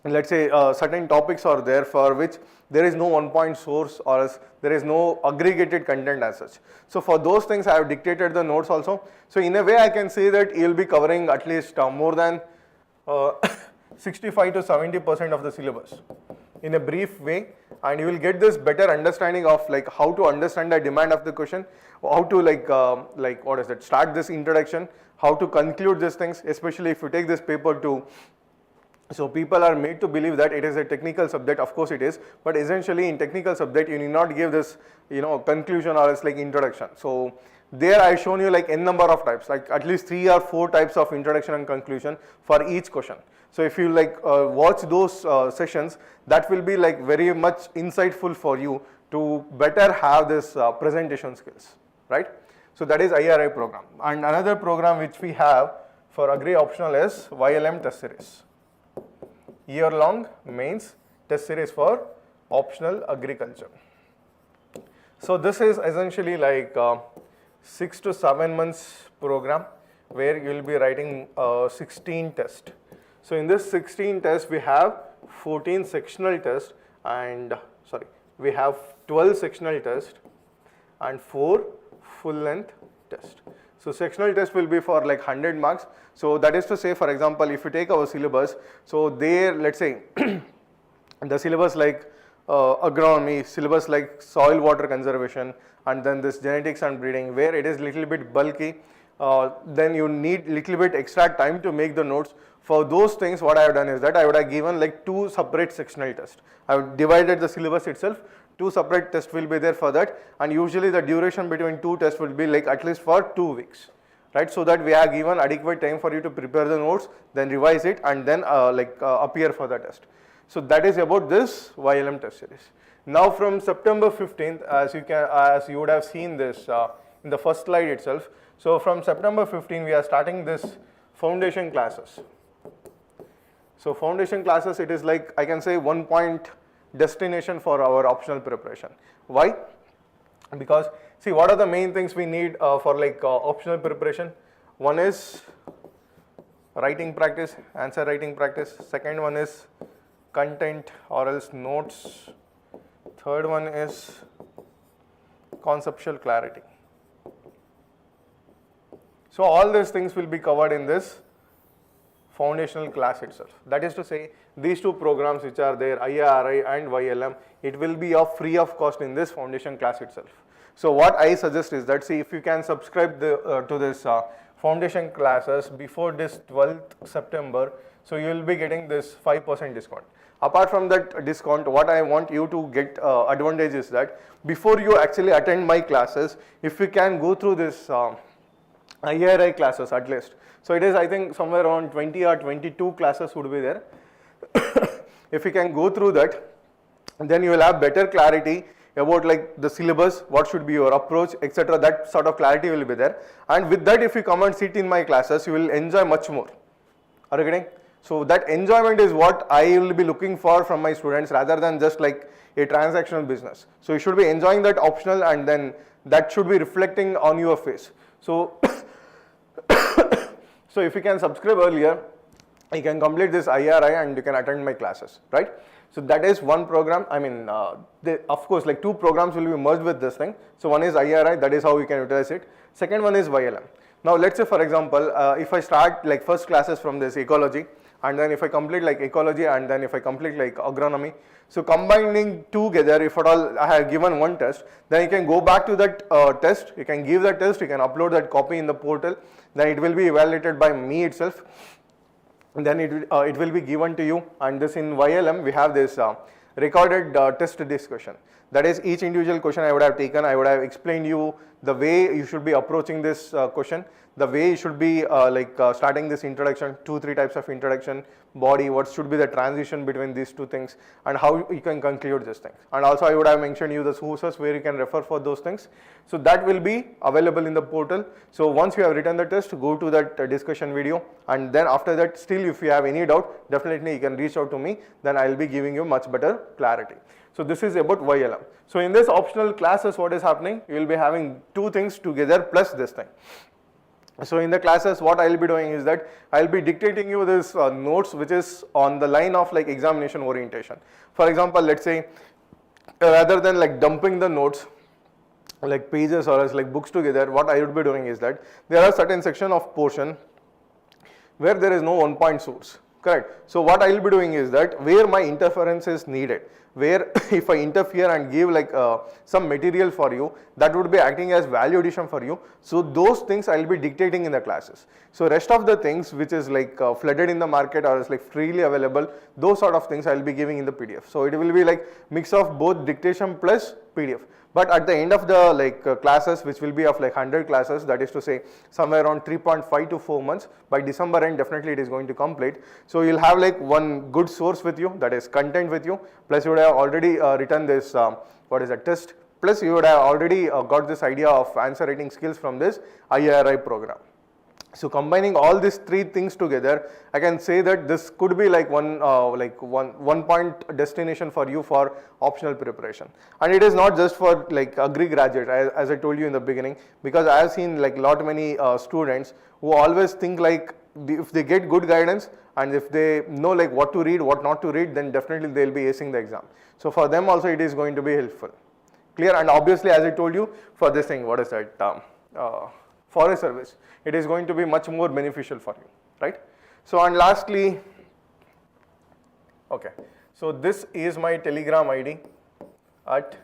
let's say certain topics are there for which there is no one point source or else there is no aggregated content as such. So for those things I have dictated the notes also. So in a way I can say that you will be covering at least more than 65 to 70% of the syllabus in a brief way, and you will get this better understanding of like how to understand the demand of the question, how to like what is that, start this introduction, how to conclude these things, especially if you take this paper to. So people are made to believe that it is a technical subject. Of course it is, but essentially in technical subject you need not give this, you know, conclusion or else like introduction. So there I shown you like n number of types, like at least 3 or 4 types of introduction and conclusion for each question. So if you like watch those sessions, that will be like very much insightful for you to better have this presentation skills, right? So that is IRI program. And another program which we have for agri optional is YLM test series. Year-long mains test series for optional agriculture. So this is essentially like 6 to 7 months program where you will be writing 16 tests. So in this 16 tests we have 14 sectional tests and we have 12 sectional tests and 4 full length tests. So sectional test will be for like 100 marks. So that is to say, for example, if you take our syllabus, so there, let's say the syllabus like agronomy, syllabus like soil water conservation, and then this genetics and breeding, where it is little bit bulky, then you need little bit extra time to make the notes. For those things, what I have done is that I would have given like 2 separate sectional tests. I have divided the syllabus itself. 2 separate tests will be there for that, and usually the duration between 2 tests will be like at least for 2 weeks, right? So that we have given adequate time for you to prepare the notes, then revise it, and then appear for the test. So that is about this YLM test series. Now from September 15th, as you would have seen this in the first slide itself. So from September 15th, we are starting this foundation classes. So foundation classes, it is like I can say 1 point destination for our optional preparation. Why? Because see, what are the main things we need for like optional preparation? One is writing practice, answer writing practice. Second one is content or else notes. Third one is conceptual clarity. So all these things will be covered in this foundational class itself. That is to say, these two programs which are there, IRI and YLM, it will be free of cost in this foundation class itself. So what I suggest is that, see, if you can subscribe to this foundation classes before this 12th September, so you will be getting this 5% discount. Apart from that discount, what I want you to get advantage is that before you actually attend my classes, if you can go through this IRI classes at least. So it is, I think, somewhere around 20 or 22 classes would be there. If you can go through that, then you will have better clarity about like the syllabus, what should be your approach, etc. That sort of clarity will be there. And with that, if you come and sit in my classes, you will enjoy much more. Are you getting? So that enjoyment is what I will be looking for from my students, rather than just like a transactional business. So you should be enjoying that optional, and then that should be reflecting on your face. So so if you can subscribe earlier, you can complete this IRI and you can attend my classes, right? So that is one program. I mean, of course, like two programs will be merged with this thing. So one is IRI, that is how you can utilize it. Second one is YLM. Now let's say, for example, if I start like first classes from this ecology, and then if I complete like ecology, and then if I complete like agronomy, so combining together, if at all I have given one test, then you can go back to that test, you can give that test, you can upload that copy in the portal, then it will be evaluated by me itself, and then it will be given to you. And this in YLM, we have this recorded test discussion. That is, each individual question I would have taken, I would have explained you the way you should be approaching this question, the way you should be starting this introduction, 2-3 types of introduction, body, what should be the transition between these two things, and how you can conclude this thing. And also I would have mentioned you the sources where you can refer for those things. So that will be available in the portal. So once you have written the test, go to that discussion video, and then after that, still if you have any doubt, definitely you can reach out to me, then I will be giving you much better clarity. So this is about YLM. So in this optional classes, what is happening? You will be having two things together plus this thing. So in the classes, what I will be doing is that I will be dictating you this notes which is on the line of like examination orientation. For example, let's say rather than like dumping the notes like pages or else like books together, what I would be doing is that there are certain section of portion where there is no one point source. Correct. So what I will be doing is that where my interference is needed, where if I interfere and give like some material for you, that would be acting as value addition for you. So those things I will be dictating in the classes. So rest of the things which is like flooded in the market or is like freely available, those sort of things I will be giving in the PDF. So it will be like mix of both dictation plus PDF. But at the end of the classes, which will be of like 100 classes, that is to say somewhere around 3.5 to 4 months, by December end definitely it is going to complete. So you'll have like one good source with you, that is content with you, plus you would have already written this test, plus you would have already got this idea of answer writing skills from this IRI program. So combining all these three things together, I can say that this could be like one point destination for you for optional preparation. And it is not just for like agri graduate, as I told you in the beginning, because I have seen like many students who always think like if they get good guidance and if they know like what to read, what not to read, then definitely they will be acing the exam. So for them also it is going to be helpful. Clear? And obviously, as I told you, for this thing, what is that? Forest service, it is going to be much more beneficial for you, right? So and lastly, okay, so this is my Telegram ID at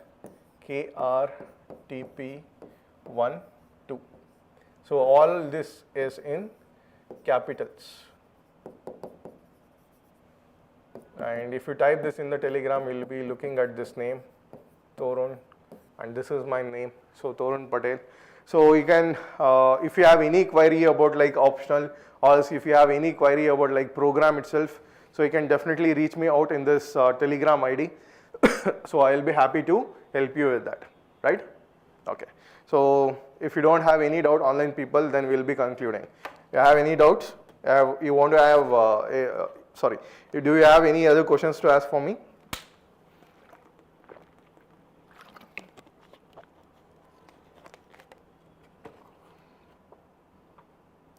KRTP12. So all this is in capitals, and if you type this in the Telegram, you will be looking at this name, Thorun, and this is my name, so Thorun Patel. So you can, if you have any query about like optional, or if you have any query about like program itself, so you can definitely reach me out in this Telegram ID. So I will be happy to help you with that, right? Okay. So if you don't have any doubt, online people, then we will be concluding. You have any doubts? You want to have, do you have any other questions to ask for me?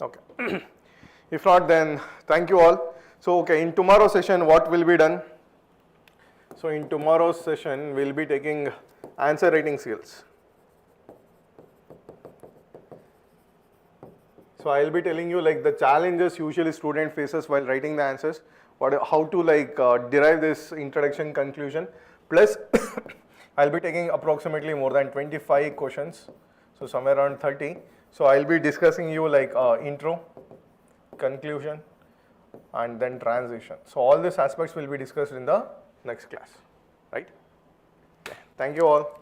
Okay. If not, then thank you all. So, okay, in tomorrow's session, what will be done? So, in tomorrow's session, we'll be taking answer writing skills. So I'll be telling you like the challenges usually student faces while writing the answers, how to like derive this introduction conclusion, plus I'll be taking approximately more than 25 questions, so somewhere around 30. So I'll be discussing you like intro, conclusion, and then transition. So all these aspects will be discussed in the next class, right? Okay. Thank you all.